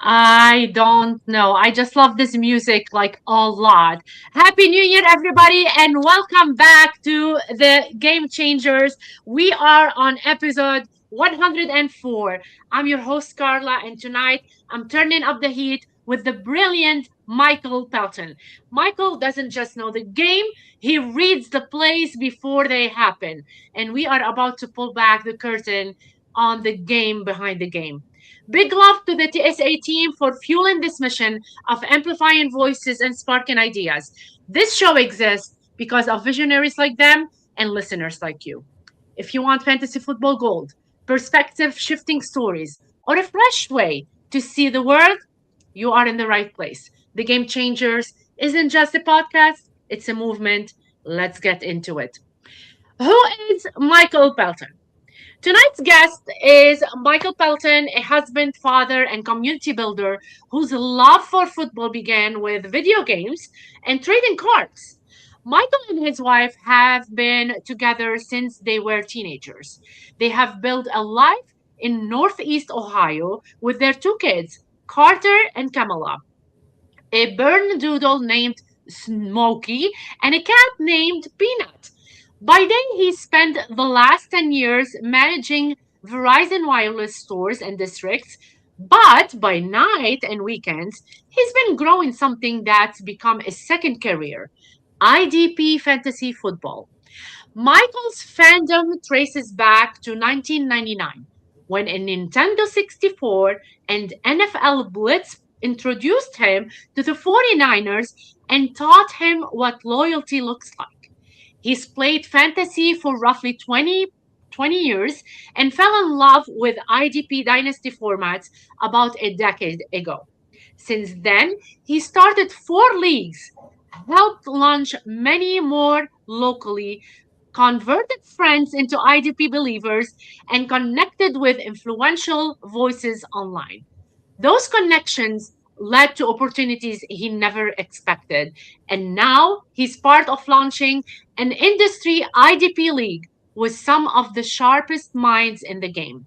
I don't know. I just love this music like a lot. Happy New Year, everybody, and welcome back to the Game Changers. We are on episode 104. I'm your host, Carla, and tonight I'm turning up the heat with the brilliant Michael Pelton. Michael doesn't just know the game, he reads the plays before they happen. And we are about to pull back the curtain on the game behind the game. Big love to the TSA team for fueling this mission of amplifying voices and sparking ideas. This show exists because of visionaries like them and listeners like you. If you want fantasy football gold, perspective shifting stories, or a fresh way to see the world, you are in the right place. The Game Changers isn't just a podcast, it's a movement. Let's get into it. Who is Michael Pelton? Tonight's guest is Michael Pelton, a husband, father, and community builder whose love for football began with video games and trading cards. Michael and his wife have been together since they were teenagers. They have built a life in Northeast Ohio with their two kids, Carter and Kamala, a Bernedoodle named Smokey, and a cat named Peanut. By then, he spent the last 10 years managing Verizon wireless stores and districts, but by night and weekends, he's been growing something that's become a second career: IDP fantasy football. Michael's fandom traces back to 1999 when a Nintendo 64 and NFL Blitz introduced him to the 49ers and taught him what loyalty looks like. He's played fantasy for roughly 20 years and fell in love with IDP Dynasty formats about a decade ago. Since then, he started four leagues, helped launch many more locally, converted friends into IDP believers, and connected with influential voices online. Those connections led to opportunities he never expected. And now he's part of launching an industry IDP league with some of the sharpest minds in the game.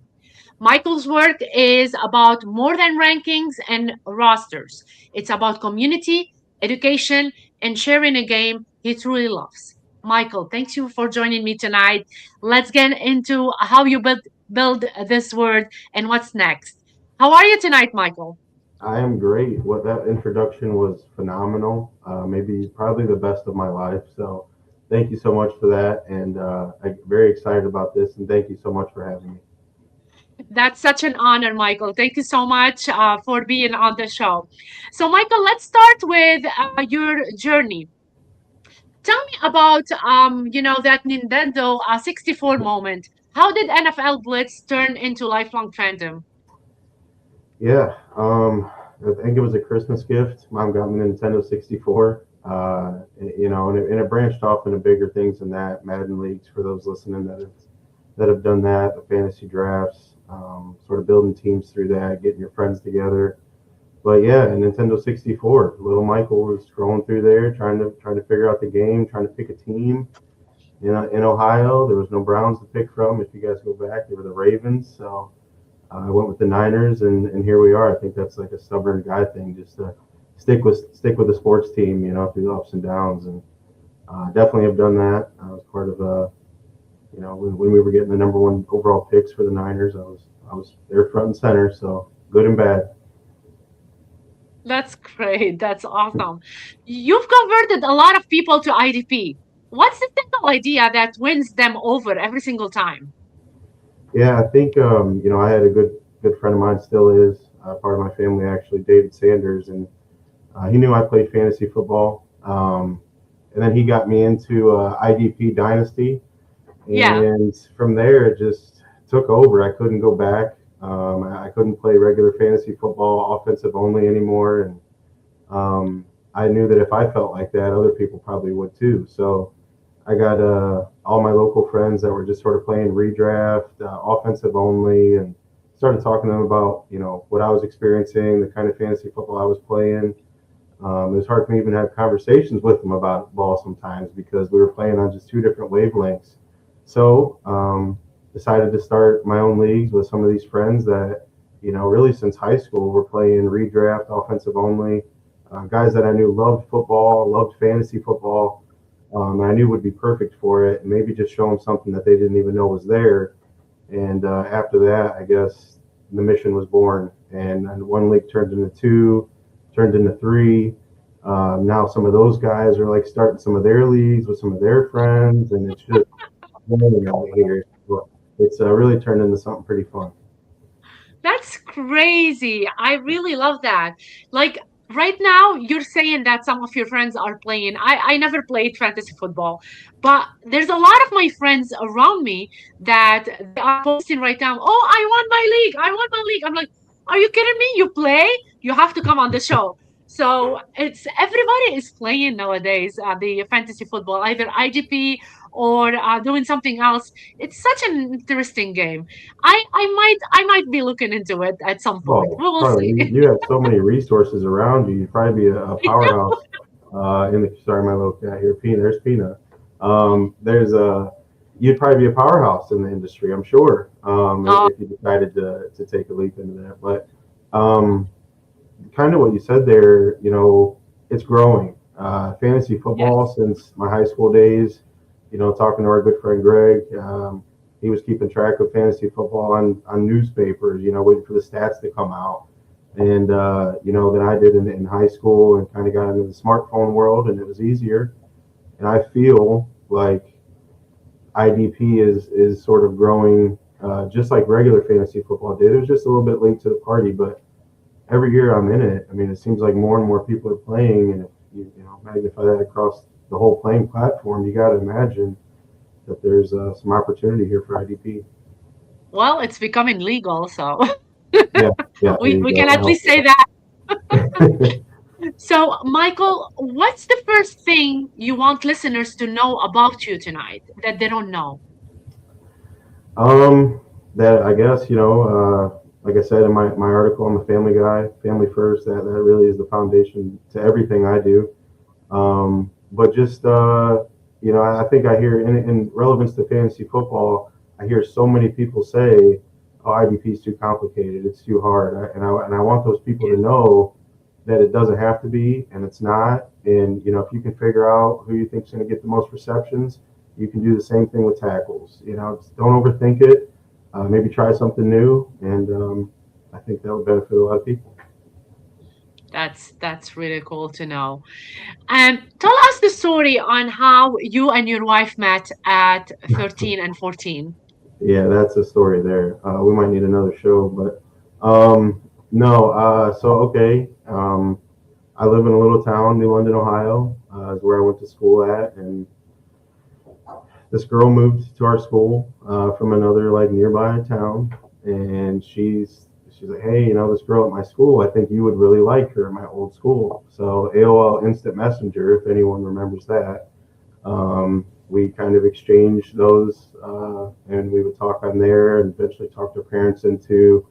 Michael's work is about more than rankings and rosters. It's about community, education, and sharing a game he truly loves. Michael, thank you for joining me tonight. Let's get into how you build this word and what's next. How are you tonight, Michael? I am great. What that introduction was phenomenal. Maybe probably the best of my life. So thank you so much for that. And I'm very excited about this. And thank you so much for having me. That's such an honor, Michael. Thank you so much for being on the show. So, Michael, let's start with your journey. Tell me about that Nintendo 64 moment. How did NFL Blitz turn into lifelong fandom? Yeah. I think it was a Christmas gift. Mom got me a Nintendo 64. And it branched off into bigger things than that. Madden leagues for those listening that have done that. The fantasy drafts, sort of building teams through that, getting your friends together. But yeah, Nintendo 64. Little Michael was scrolling through there, trying to figure out the game, trying to pick a team. In Ohio, there was no Browns to pick from. If you guys go back, they were the Ravens. So I went with the Niners, and here we are. I think that's like a stubborn guy thing, just to stick with the sports team, through the ups and downs. And definitely have done that. I was part of when we were getting the number one overall picks for the Niners. I was there front and center. So good and bad. That's great. That's awesome. You've converted a lot of people to IDP. What's the single idea that wins them over every single time? Yeah, I think I had a good friend of mine, still is part of my family actually, David Sanders, and he knew I played fantasy football, and then he got me into IDP Dynasty, Yeah. and from there it just took over. I couldn't go back. I couldn't play regular fantasy football, offensive only anymore, and I knew that if I felt like that, other people probably would too. So I got all my local friends that were just sort of playing redraft, offensive only, and started talking to them about what I was experiencing, the kind of fantasy football I was playing. It was hard for me to even have conversations with them about ball sometimes because we were playing on just two different wavelengths. So decided to start my own leagues with some of these friends that really since high school, we're playing redraft, offensive only. Guys that I knew loved football, loved fantasy football. I knew would be perfect for it, and maybe just show them something that they didn't even know was there. And after that, I guess the mission was born, and one league turned into two, turned into three. Now some of those guys are like starting some of their leagues with some of their friends, and it's just winning out here. But it's really turned into something pretty fun. That's crazy. I really love that. Like right now, you're saying that some of your friends are playing. I never played fantasy football, but there's a lot of my friends around me that they are posting right now. Oh, I won my league. I won my league. I'm like, are you kidding me? You play? You have to come on the show. So it's everybody is playing nowadays the fantasy football, either IGP or doing something else. It's such an interesting game. I might be looking into it at some point. We Oh, will Carla, see. you have so many resources around you. You'd probably be a I know. powerhouse in the. Sorry, my little cat here. Peanut. There's Peanut. There's a. You'd probably be a powerhouse in the industry. I'm sure. Oh, If you decided to take a leap into that, but um, kind of what you said there. It's growing. Fantasy football yes. since my high school days. Talking to our good friend Greg. He was keeping track of fantasy football on newspapers, waiting for the stats to come out. And, then I did in high school and kind of got into the smartphone world, and it was easier. And I feel like IDP is sort of growing just like regular fantasy football did. It was just a little bit late to the party, but every year I'm in it. I mean, it seems like more and more people are playing. And if you magnify that across the whole playing platform, you got to imagine that there's some opportunity here for IDP. Well, it's becoming legal, so Yeah, yeah, there you we go. can at That least say that. So, Michael, what's the first thing you want listeners to know about you tonight that they don't know? um, that I guess like I said in my article, I'm a family guy, family first. That really is the foundation to everything I do. But just I think I hear in relevance to fantasy football, I hear so many people say, "Oh, IDP is too complicated. It's too hard," and I want those people to know that it doesn't have to be, and it's not. And if you can figure out who you think is going to get the most receptions, you can do the same thing with tackles. Just don't overthink it. Maybe try something new, and I think that would benefit a lot of people. That's really cool to know. Tell us the story on how you and your wife met at 13 and 14. Yeah, that's a story there. We might need another show, but no. So okay, I live in a little town, New London, Ohio, is where I went to school at, and this girl moved to our school from another like nearby town, and she's like, hey, this girl at my school, I think you would really like her at my old school. So AOL Instant Messenger, if anyone remembers that, we kind of exchanged those, and we would talk on there, and eventually talk to parents into,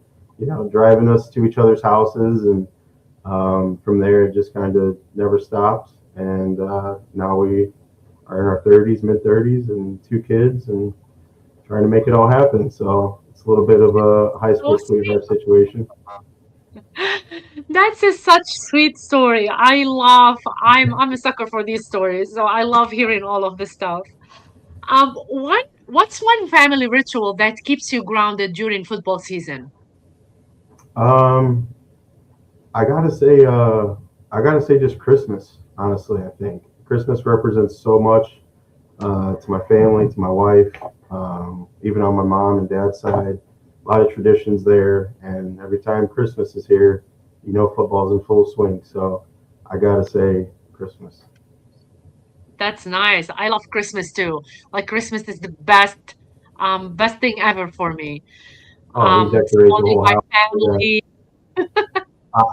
driving us to each other's houses, and from there it just kind of never stopped. And now we are in our 30s, mid 30s, and two kids, and trying to make it all happen. So it's a little bit of a high So school sweet. sweetheart situation. That's a such sweet story. I'm a sucker for these stories, so I love hearing all of this stuff. What's one family ritual that keeps you grounded during football season? Um, I gotta say, just Christmas. Honestly, I think Christmas represents so much to my family, to my wife, even on my mom and dad's side. A lot of traditions there, and every time Christmas is here, football's in full swing. So I gotta say, Christmas. That's nice. I love Christmas too. Like Christmas is the best thing ever for me. Oh, we decorate the Surrounding whole my house. Yeah. family.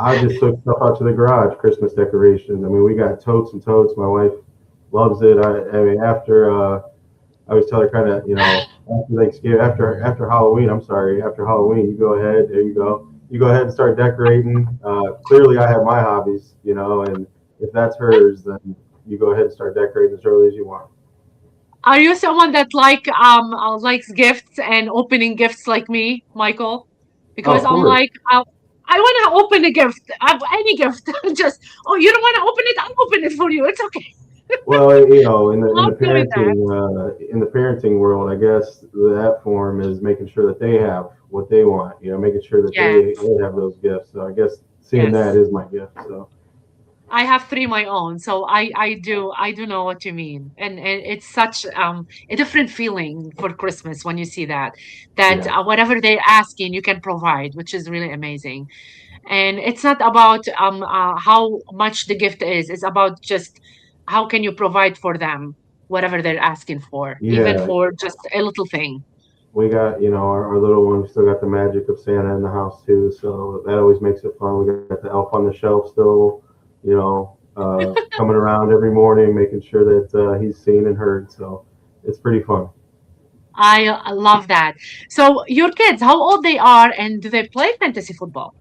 I just took stuff out to the garage, Christmas decorations. I mean, we got totes and totes. My wife loves it. I mean, after I always tell her kind of, after Thanksgiving, after Halloween. I'm sorry, after Halloween, you go ahead. There you go. You go ahead and start decorating. Clearly, I have my hobbies, and if that's hers, then you go ahead and start decorating as early as you want. Are you someone that likes gifts and opening gifts like me, Michael? Oh, because of I'm course. like, I want to open a gift, any gift. Just, oh, you don't want to open it? I'll open it for you. It's okay. Well, in the Love doing that. parenting world, I guess that form is making sure that they have what they want. Making sure that Yes, they have those gifts. So I guess seeing that yes. is my gift. So I have three my own, so I do know what you mean, and it's such a different feeling for Christmas when you see that yeah, whatever they're asking you can provide, which is really amazing. And it's not about how much the gift is; it's about just how can you provide for them whatever they're asking for, even yeah. for just a little thing. We got our little one. We still got the magic of Santa in the house too. So that always makes it fun. We got the elf on the shelf still. Coming around every morning, making sure that he's seen and heard. So it's pretty fun. I love that. So your kids, how old they are, and do they play fantasy football?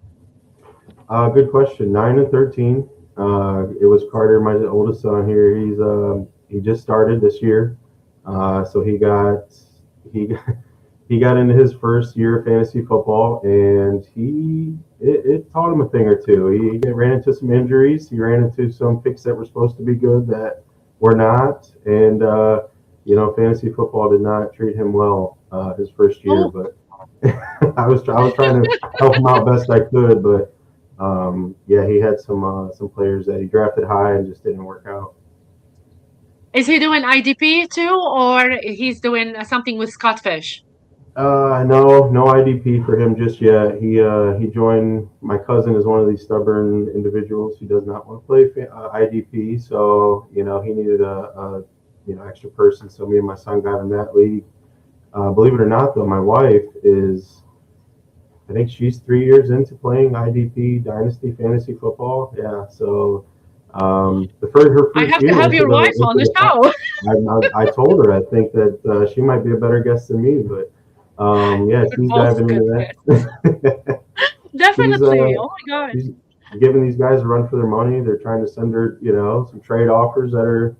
Good question. 9 and 13. It was Carter, my oldest son here. He just started this year, so he he got into his first year of fantasy football, and it taught him a thing or two. He ran into some injuries. He ran into some picks that were supposed to be good that were not, and fantasy football did not treat him well his first year. Oh, But I was trying to help him out best I could, but yeah, he had some players that he drafted high and just didn't work out. is he doing IDP too, or he's doing something with Scottish? No IDP for him just yet. He joined. My cousin is one of these stubborn individuals who does not want to play IDP, so he needed a extra person. So me and my son got in that league. Believe it or not, though, my wife is. I think she's 3 years into playing IDP Dynasty Fantasy Football. Yeah, so her I first have to year have your wife on into the the show. I told her I think that she might be a better guest than me, but yeah, You're she's both diving good into guests. that. she's Definitely. Oh my God. she's giving these guys a run for their money. They're trying to send her some trade offers that are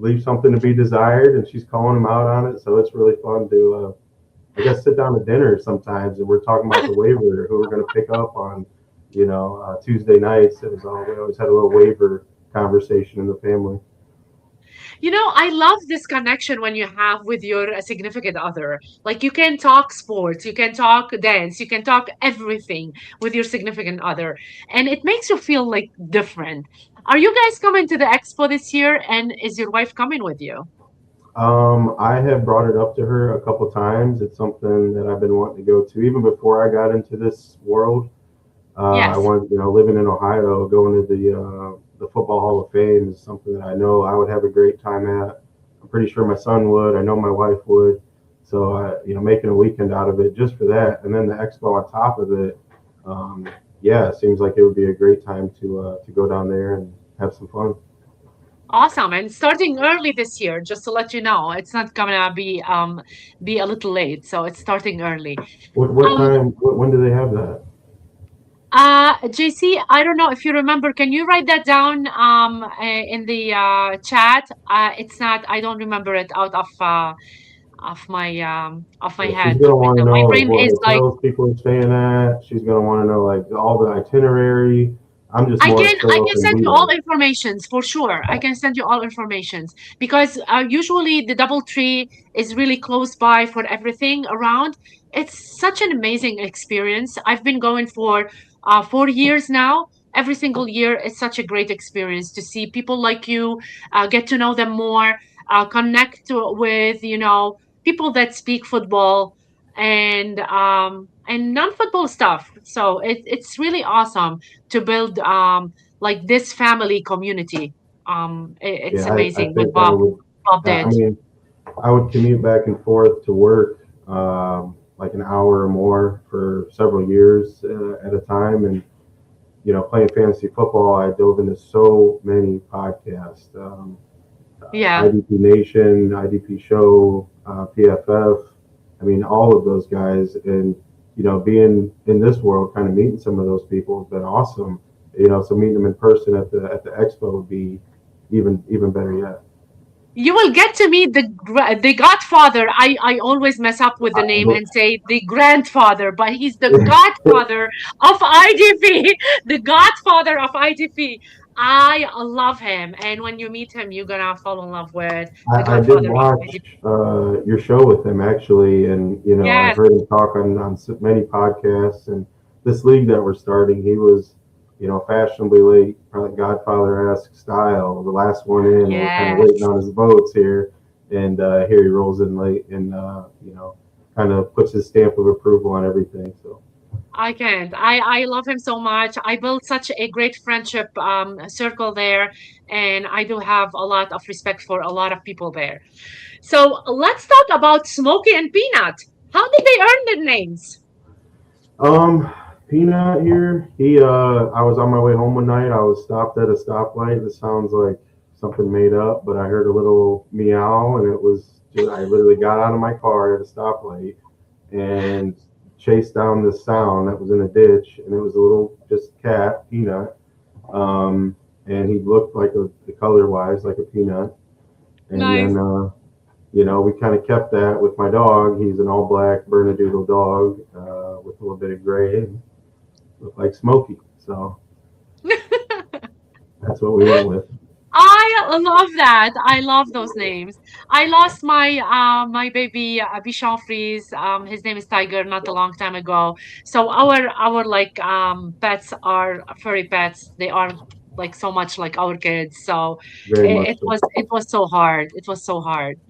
leave something to be desired, and she's calling them out on it. So it's really fun to I guess sit down to dinner sometimes, and we're talking about the waiver, who we're going to pick up on Tuesday nights. It was all we always had a little waiver conversation in the family. I love this connection when you have with your significant other. Like you can talk sports, you can talk dance, you can talk everything with your significant other, and it makes you feel like different. Are you guys coming to the expo this year? And is your wife coming with you? I have brought it up to her a couple times. It's something that I've been wanting to go to even before I got into this world. I Yes. wanted, living in Ohio, going to the Football Hall of Fame is something that I know I would have a great time at. I'm pretty sure my son would. I know my wife would. So, making a weekend out of it just for that, and then the expo on top of it. Um, yeah, it seems like it would be a great time to go down there and have some fun. Awesome. And starting early this year, just to let you know, it's not gonna be a little late. So it's starting early. What Um time? When do they have that? JC, I don't know if you remember. Can you write that down in the chat? It's not. I don't remember it out of my Yeah, she's head gonna right want to now. My know like brain what is like hotels people are staying at. She's gonna want to know like all the itinerary. I'm just more to I show up can and send be you all there. informations for sure. I can send you all informations because usually the DoubleTree is really close by for everything around. It's such an amazing experience. I've been going for 4 years now. Every single year, it's such a great experience to see people like you, get to know them more, connect with people that speak football and non-football stuff. So it's really awesome to build like this family community. It's Yeah, I amazing what think I would. Bob I did. mean, I would commute back and forth to work like an hour or more for several years at a time, and playing fantasy football, I dove into so many podcasts. Yeah. IDP Nation, IDP Show, PFF. I mean, all of those guys, and being in this world, kind of meeting some of those people has been awesome. So meeting them in person at the expo would be even better yet. You will get to meet the Godfather. I always mess up with the name and say the grandfather, but he's the Godfather of IDP, the Godfather of IDP. I love him, and when you meet him, you're gonna fall in love with the I did Godfather of watch IDP. your show with him actually, and I've Yes, heard him talk on many podcasts. And this league that we're starting, he was fashionably late, probably Godfather-esque style, the last one in. And we're kind of waiting yes. on his votes here, and here he rolls in late, and kind of puts his stamp of approval on everything. So I can't. I love him so much. I built such a great friendship circle there, and I do have a lot of respect for a lot of people there. So let's talk about Smokey and Peanut. How did they earn their names? Um, Peanut here. I was on my way home one night. I was stopped at a stoplight. This sounds like something made up, but I heard a little meow, and it was just, I literally got out of my car at a stoplight and chased down this sound that was in a ditch, and it was a little just cat, Peanut. Um, and he looked like the color wise like a peanut, and Nice. then we kind of kept that with my dog. He's an all black Bernedoodle dog with a little bit of gray and looked like Smokey. So that's what we went with. I love that. I love those names. I lost my baby Bichon Frise. His name is Tiger not a long time ago. So our like pets are furry pets. They are like so much like our kids. So Very much it so. was so hard. It was so hard.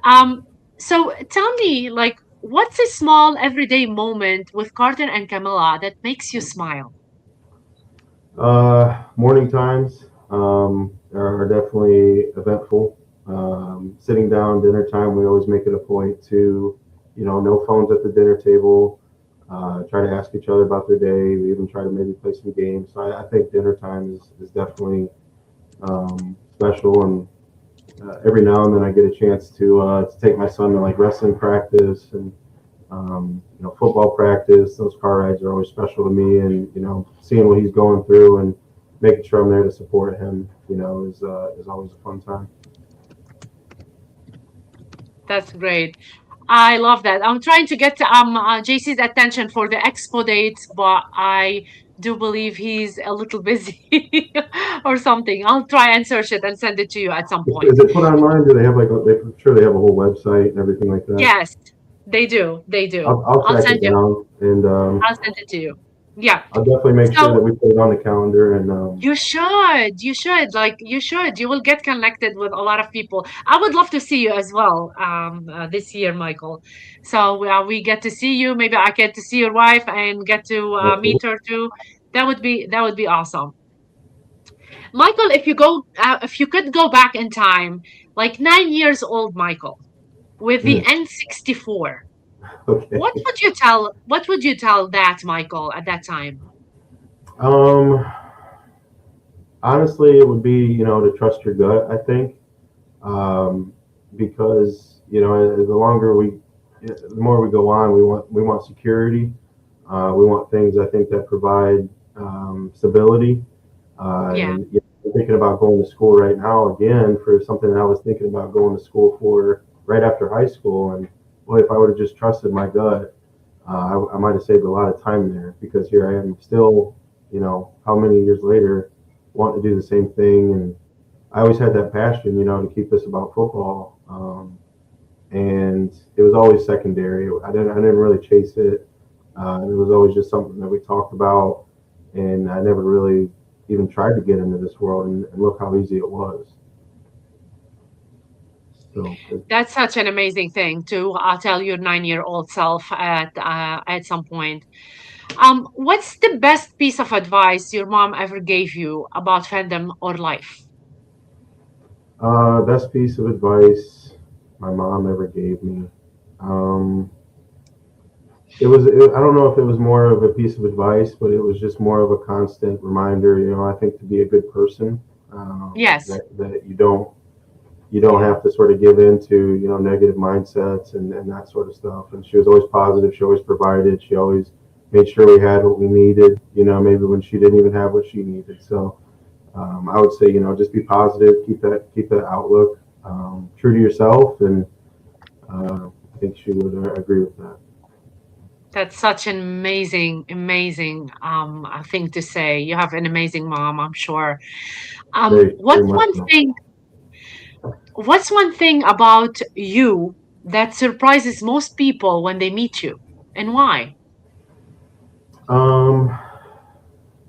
Um, so tell me, like, what's a small everyday moment with Carter and Camilla that makes you smile? Morning times are definitely eventful. Sitting down dinner time, we always make it a point to, no phones at the dinner table. Try to ask each other about their day. We even try to maybe play some games. So I think dinner time is definitely special. And every now and then I get a chance to take my son to like wrestling practice and football practice. Those car rides are always special to me, and seeing what he's going through and making sure I'm there to support him, is always a fun time. That's great. I love that. I'm trying to get JC's attention for the expo dates, but I do believe he's a little busy or something. I'll try and search it and send it to you at some point. Is it put online? Do they have like I'm sure they have a whole website and everything like that. Yes, they do. They do. I'll I'll track send it you. down, and I'll send it to you. Yeah. I'll definitely make sure that So we put it on the calendar. And you should. You should. Like you should. You will get connected with a lot of people. I would love to see you as well this year, Michael. So we get to see you. Maybe I get to see your wife and get to meet her too. That would be awesome. Michael, if you could go back in time, like 9 years old, Michael, with the N64, what okay. would you tell? What would you tell that Michael at that time? Um, Honestly, it would be to trust your gut. I think because the longer the more we go on, we want security. We want things I think that provide stability. Yeah. And I'm thinking about going to school right now again for something that I was thinking about going to school for right after high school. And boy, if I would have just trusted my gut, I might have saved a lot of time there because here I am still, how many years later, wanting to do the same thing. And I always had that passion, to keep this about football. And it was always secondary. I didn't really chase it. It was always just something that we talked about, and I never really even tried to get into this world. And look how easy it was. So That's such an amazing thing to tell your 9-year-old self at some point. What's the best piece of advice your mom ever gave you about fandom or life? best piece of advice my mom ever gave me. Um, I don't know if it was more of a piece of advice, but it was just more of a constant reminder. I think to be a good person, Yes, that you don't have to sort of give into negative mindsets and that sort of stuff. And she was always positive. She always provided. She always made sure we had what we needed. Maybe when she didn't even have what she needed. So I would say just be positive. Keep that outlook. true to yourself, and I think she would agree with that. That's such an amazing, amazing thing to say. You have an amazing mom, I'm sure. Very, very What's much one so. thing what's one thing about you that surprises most people when they meet you? And why? Um,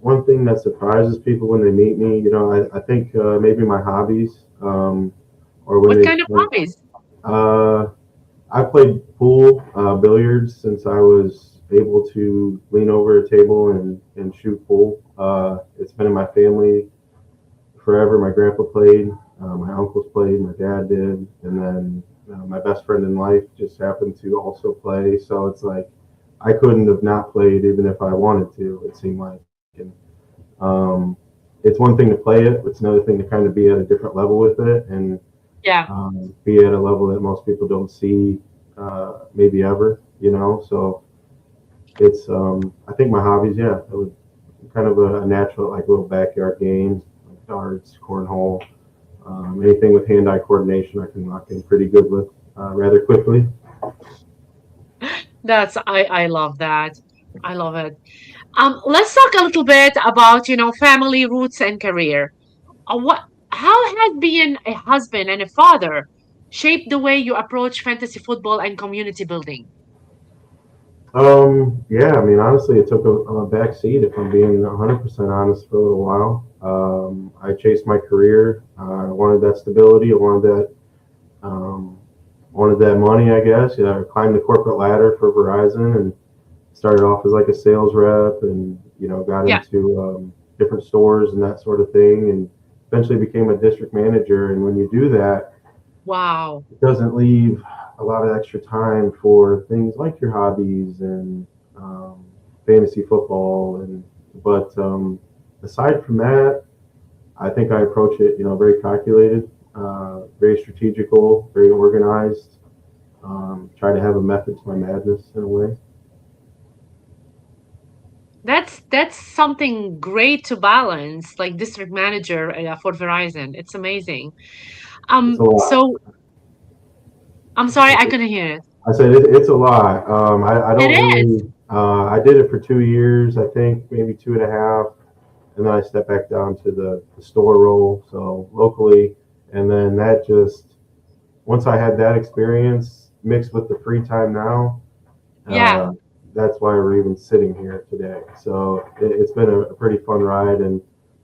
One thing that surprises people when they meet me, I think maybe my hobbies, or when What they, kind of when, hobbies? uh, I played pool, billiards since I was able to lean over a table and shoot pool. It's been in my family forever. My grandpa played, my uncles played, my dad did, and then my best friend in life just happened to also play. So it's like I couldn't have not played even if I wanted to. It seemed like, and um, it's one thing to play it. It's another thing to kind of be at a different level with it and Yeah. be at a level that most people don't see, maybe ever. So it's I think my hobbies, yeah, it was kind of a natural like little backyard games, like darts, cornhole, anything with hand-eye coordination. I can lock in pretty good with rather quickly. I love that. I love it. Let's talk a little bit about, family roots and career. What how has being a husband and a father shaped the way you approach fantasy football and community building? Yeah, I mean, honestly, it took a back seat, if I'm being 100% honest, for a little while. I chased my career. I wanted that stability. Um, wanted that money, I guess. I climbed the corporate ladder for Verizon and started off as like a sales rep, and got Yeah. into different stores and that sort of thing, and eventually became a district manager. And when you do that, Wow. it doesn't leave a lot of extra time for things like your hobbies and um, fantasy football. And but aside from that, I think I approach it, very calculated, very strategical, very organized. Try to have a method to my madness in a way. That's something great to balance, like district manager for Verizon. It's amazing. It's a lot. So I'm sorry, I couldn't hear it. I said it's a lot. I It don't is. really. I did it for 2 years, I think, maybe two and a half, and then I stepped back down to the store role, so locally, and then that just once I had that experience mixed with the free time now, Yeah. uh, that's why we're even sitting here today. So it's been a pretty fun ride, and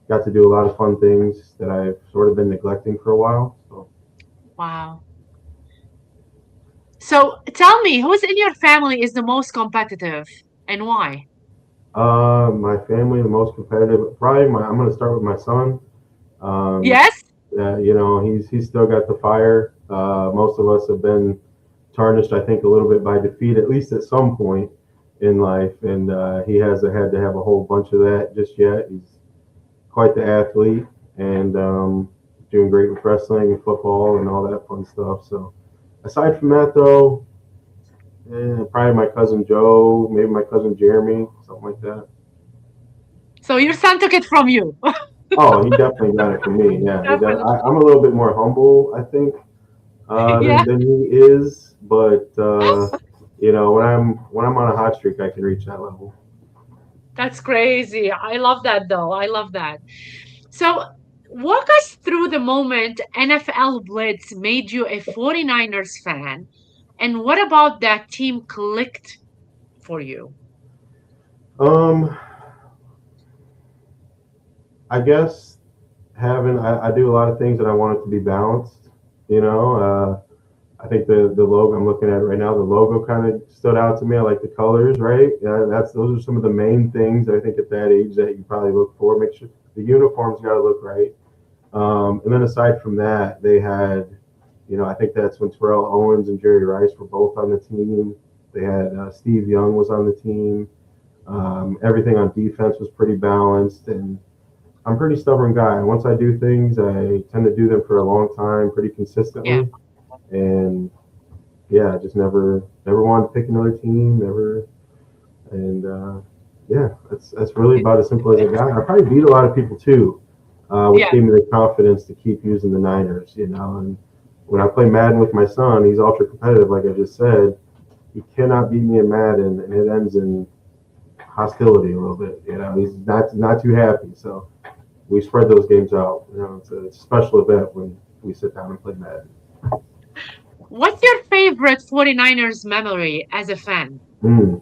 got to do a lot of fun things that I've sort of been neglecting for a while. So Wow. So tell me, who's in your family is the most competitive and why? my family, the most competitive, probably I'm going to start with my son. Um, Yes? he's still got the fire. Most of us have been tarnished, I think, a little bit by defeat, at least at some point in life, and he hasn't had to have a whole bunch of that just yet. He's quite the athlete, and doing great with wrestling and football and all that fun stuff. So, aside from that, though, probably my cousin Joe, maybe my cousin Jeremy, something like that. So your son took it from you. Oh, he definitely got it from me. Yeah, he does. Definitely. I'm a little bit more humble, I think, Yeah. than he is. But when I'm on a hot streak, I can reach that level. That's crazy. I love that though. I love that. So walk us through the moment NFL Blitz made you a 49ers fan. And what about that team clicked for you? Um, I guess I do a lot of things that I want it to be balanced. You know, I think the logo I'm looking at right now, the logo kind of stood out to me. I like the colors, right? That's those are some of the main things I think at that age that you probably look for. Make sure the uniforms got to look right. And then aside from that, they had, I think that's when Terrell Owens and Jerry Rice were both on the team. They had Steve Young was on the team. Everything on defense was pretty balanced, and I'm a pretty stubborn guy. Once I do things, I tend to do them for a long time, pretty Yeah. consistently. And yeah, I just never wanted to pick another team, never. And yeah, that's really about as simple as it got. I probably beat a lot of people too, which Yeah. gave me the confidence to keep using the Niners. And when I play Madden with my son, he's ultra competitive, like I just said. He cannot beat me in Madden, and it ends in hostility a little bit. He's not too happy. So we spread those games out. It's a special event when we sit down and play Madden. What's your favorite 49ers memory as a fan? Mm.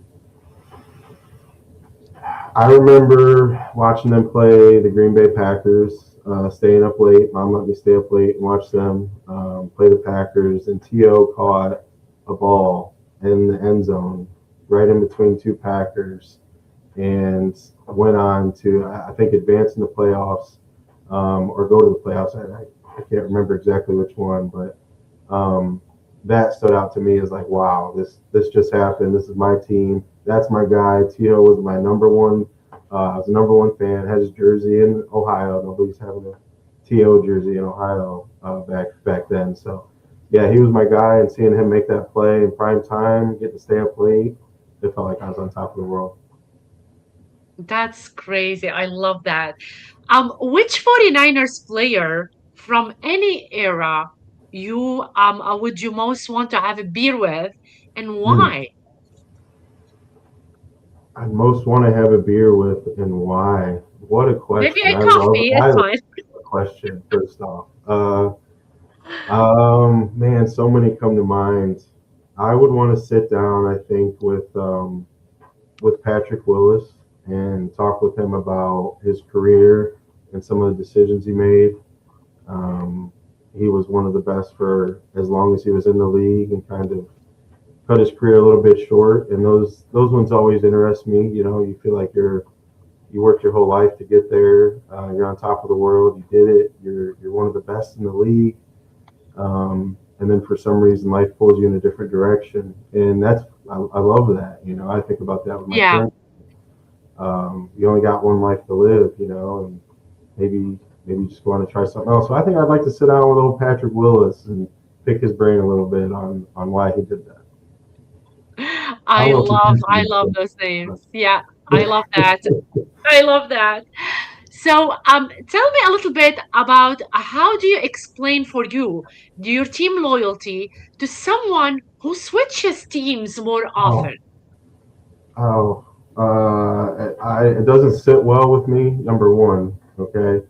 I remember watching them play the Green Bay Packers, staying up late. Mom let me stay up late and watch them play the Packers. And T.O. caught a ball in the end zone right in between two Packers and went on to, I think, advance in the playoffs or go to the playoffs. I can't remember exactly which one, but that stood out to me as like, wow, this just happened. This is my team. That's my guy. Tito was my number one. I was a number one fan. Had his jersey in Ohio. Nobody's having a T.O. jersey in Ohio back then. So yeah, he was my guy. And seeing him make that play in prime time, get to stay up late, it felt like I was on top of the world. That's crazy. I love that. Which 49ers player from any era would you most want to have a beer with and Mm. why? I most want to have a beer with and why? What a Maybe question. a coffee, I it's love fine. the question first off. Man, so many come to mind. I would want to sit down, I think, with Patrick Willis and talk with him about his career and some of the decisions he made. Um, he was one of the best for as long as he was in the league and kind of cut his career a little bit short. And those ones always interest me. You feel like you worked your whole life to get there. You're on top of the world. You did it. You're one of the best in the league. And then for some reason, life pulls you in a different direction, and I love that. I think about that with my Yeah. current. You only got one life to live, and maybe you just want to try something else. So I think I'd like to sit down with old Patrick Willis and pick his brain a little bit on why he did that. I I don't know if he's love I listening, love so, those but- names. Yeah, I love that. I love that. So, tell me a little bit about how do you explain for you your team loyalty to someone who switches teams more oh, often? oh, it doesn't sit well with me. Number one, okay.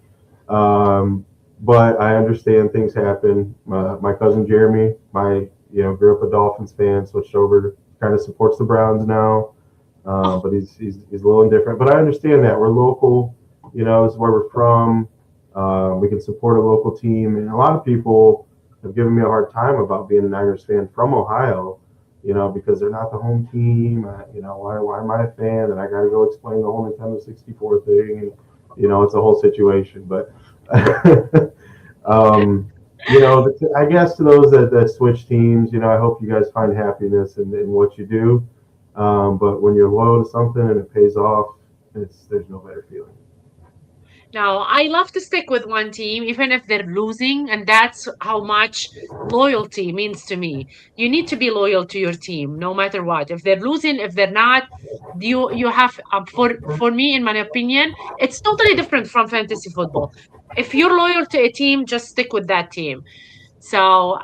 Um, but I understand things happen. My cousin Jeremy, grew up a Dolphins fan, switched over, kind of supports the Browns now. Oh, But he's a little indifferent. But I understand that we're local. This is where we're from. We can support a local team, and a lot of people have given me a hard time about being a Niners fan from Ohio. Because they're not the home team. Why am I a fan? And I got to go explain the whole Nintendo 64 thing, and it's a whole situation. But I guess to those that switch teams, I hope you guys find happiness in what you do. But when you're loyal to something and it pays off, there's no better feeling. no, I love to stick with one team, even if they're losing, and that's how much loyalty means to me. You need to be loyal to your team, no matter what. If they're losing, if they're not, you have for me, in my opinion, it's totally different from fantasy football. If you're loyal to a team, just stick with that team. So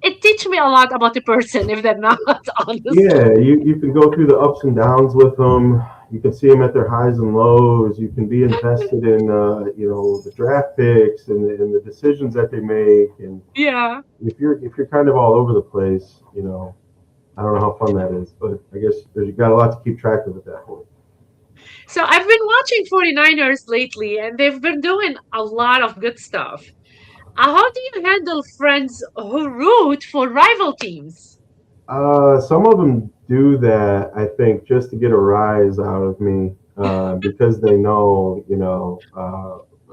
it teach me a lot about the person if they're not, honestly. Yeah, you can go through the ups and downs with them. You can see them at their highs and lows. You can be invested in the draft picks and the decisions that they make. And Yeah. if you're kind of all over the place, I don't know how fun that is. But I guess you got a lot to keep track of at that point. So I've been watching 49ers lately, and they've been doing a lot of good stuff. How do you handle friends who root for rival teams? Some of them do that, I think, just to get a rise out of me, because they know,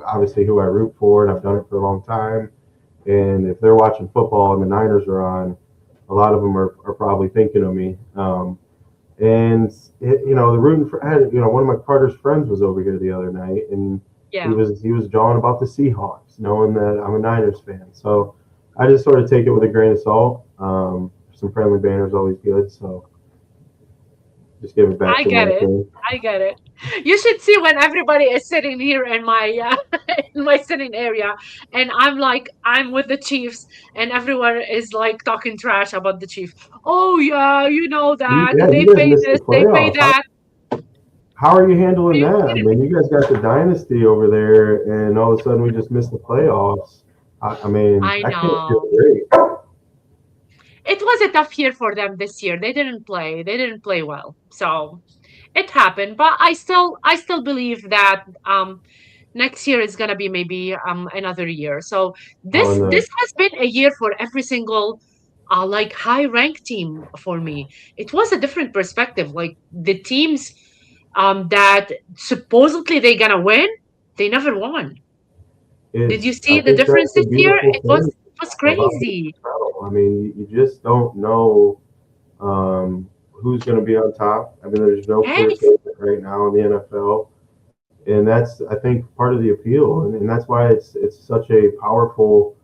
obviously who I root for, and I've done it for a long time. And if they're watching football and the Niners are on, a lot of them are probably thinking of me. And the rooting for, one of my Carter's friends was over here the other night, and he Yeah. was he was jawing about the Seahawks, knowing that I'm a Niners fan. So I just sort of take it with a grain of salt. Some friendly banter is always good. So just give it back I to my get it. team. I get it. You should see when everybody is sitting here in my in my sitting area, and I'm with the Chiefs, and everyone is like talking trash about the Chiefs. Oh yeah, you know that Yeah, they you guys pay missed the this, they pay playoffs. that. How are you Are handling you that? I kidding me? mean, you guys got the dynasty over there, and all of a sudden we just missed the playoffs. I mean, I that can't feel know. great. It was a tough year for them this year. They didn't play. They didn't play well. So it happened. But I still believe that next year is gonna be maybe another year. So Oh, this and this has been a year for every single like high rank team for me. It was a different perspective. Like the teams that supposedly they're gonna win, they never won. Did you I see the think difference that's the this year? beautiful thing It was about the crazy. NFL. I mean, you just don't know who's going to be on top. I mean, there's no clear Yes. favorite right now in the NFL, and that's I think part of the appeal, and that's why it's such a powerful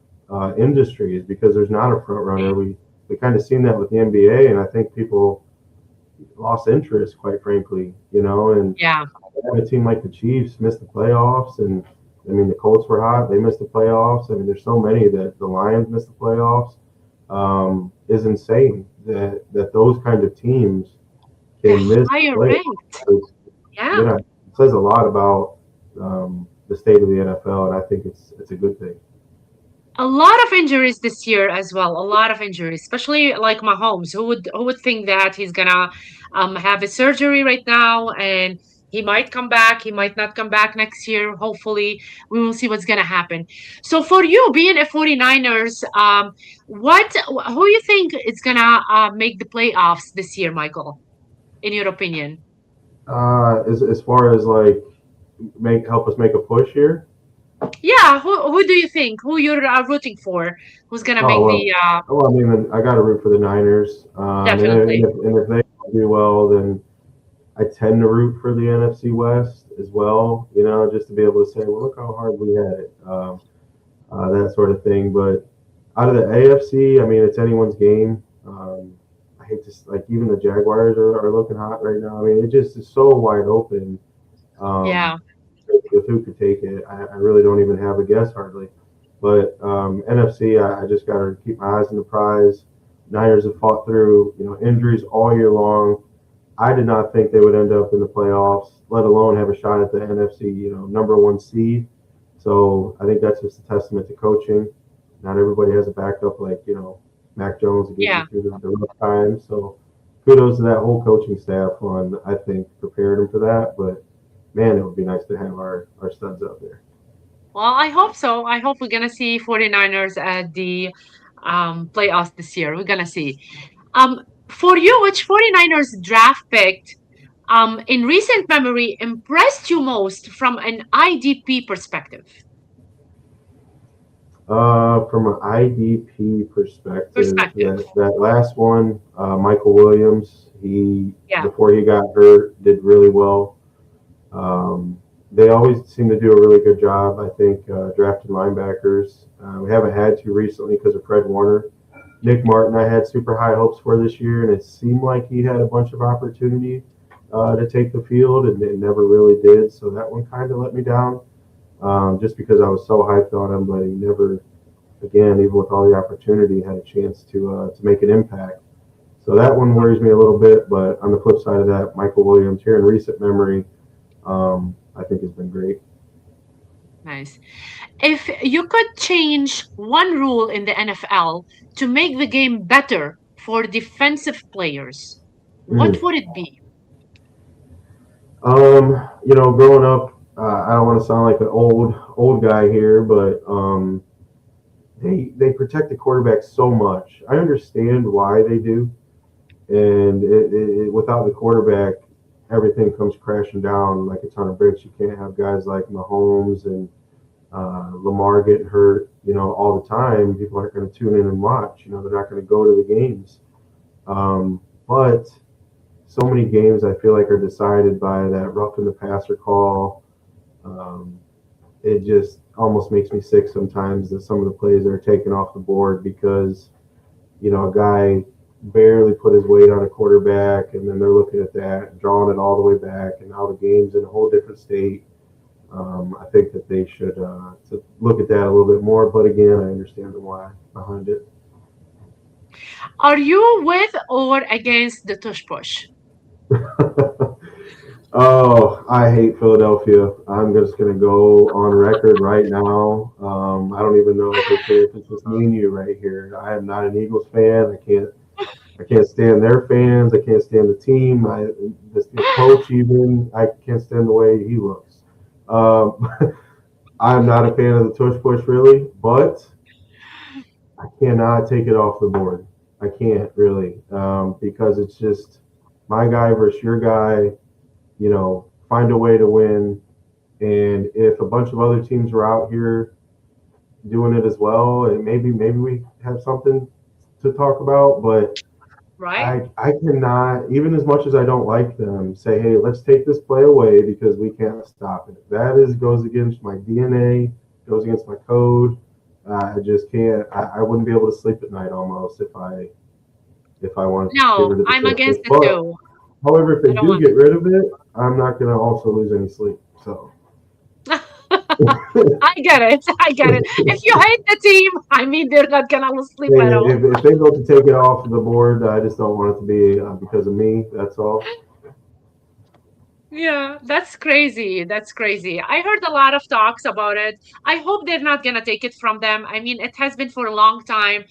industry is because there's not a front runner. We kind of seen that with the NBA, and I think people lost interest, quite frankly, and Yeah. have a team like the Chiefs miss the playoffs, and I mean the Colts were hot; they missed the playoffs. I mean, there's so many that the Lions missed the playoffs. Is insane that those kind of teams The can miss the higher ranked. playoffs. Yeah. It says a lot about the state of the NFL, and I think it's a good thing. A lot of injuries this year as well. A lot of injuries, especially like Mahomes. Who would think that he's gonna have a surgery right now and he might come back, he might not come back next year. Hopefully, we will see what's gonna happen. So for you being a 49ers, who you think is gonna make the playoffs this year, Michael, in your opinion? As far as like make help us make a push here. Yeah, who do you think? Who you're rooting for? Who's gonna Oh make well, the I mean, I got to root for the Niners, definitely. and if they don't do well, then I tend to root for the NFC West as well. Just to be able to say, well, look how hard we had it, that sort of thing. But out of the AFC, I mean, it's anyone's game. I hate to like even the Jaguars are looking hot right now. I mean, it just is so wide open. Um, Yeah. with who could take it. I really don't even have a guess hardly. But NFC, I just got to keep my eyes on the prize. Niners have fought through injuries all year long. I did not think they would end up in the playoffs, let alone have a shot at the NFC number one seed. So I think that's just a testament to coaching. Not everybody has a backup like Mac Jones to get you Yeah. through the rough times. So kudos to that whole coaching staff on I think prepared them for that. But man, it would be nice to have our studs out there. Well, I hope so. I hope we're gonna see 49ers at the playoffs this year. We're gonna see. For you, which 49ers draft pick in recent memory impressed you most from an IDP perspective? From an IDP perspective, Perspective. that last one, Michael Williams, he Yeah. before he got hurt did really well. Um, they always seem to do a really good job, I think, drafting linebackers. We haven't had to recently because of Fred Warner. Nick Martin, I had super high hopes for this year, and it seemed like he had a bunch of opportunity to take the field, and it never really did. So that one kind of let me down, just because I was so hyped on him, but he never, again, even with all the opportunity, had a chance to make an impact. So that one worries me a little bit. But on the flip side of that, Michael Williams here in recent memory, I think has been great. Nice. If you could change one rule in the NFL to make the game better for defensive players, what Mm. would it be? Growing up, I don't want to sound like an old guy here, but they protect the quarterback so much. I understand why they do, and without the quarterback, everything comes crashing down like a ton of bricks. You can't have guys like Mahomes and Lamar getting hurt, all the time. People aren't going to tune in and watch. They're not going to go to the games. But so many games I feel like are decided by that roughing the passer call. Um, it just almost makes me sick sometimes that some of the plays are taken off the board because a guy barely put his weight on a quarterback, and then they're looking at that, drawing it all the way back, and now the game's in a whole different state. I think that they should to look at that a little bit more. But again, I understand the why behind it. Are you with or against the tush push? Oh, I hate Philadelphia. I'm just going to go on record right now. I don't even know if it's just me and you right here. I am not an Eagles fan. I can't stand their fans. I can't stand the team. The coach even. I can't stand the way he looks. Um, I'm not a fan of the tush push really, but I cannot take it off the board. I can't really because it's just my guy versus your guy. Find a way to win. And if a bunch of other teams are out here doing it as well, and maybe we have something to talk about. But Right? I cannot, even as much as I don't like them, say, hey, let's take this play away because we can't stop it. That is goes against my DNA, goes against my code. I just can't. I wouldn't be able to sleep at night almost if I wanted to get No, rid of the I'm tush push. against it But too. however, if I they don't do want get rid of it, I'm not going to also lose any sleep. So. it. I get it. I get it. If you hate the team, I mean, they're not gonna lose sleep at all. If they go to take it off the board, I just don't want it to be because of me. That's all. Yeah, that's crazy. That's crazy. I heard a lot of talks about it. I hope they're not gonna take it from them. I mean, it has been for a long time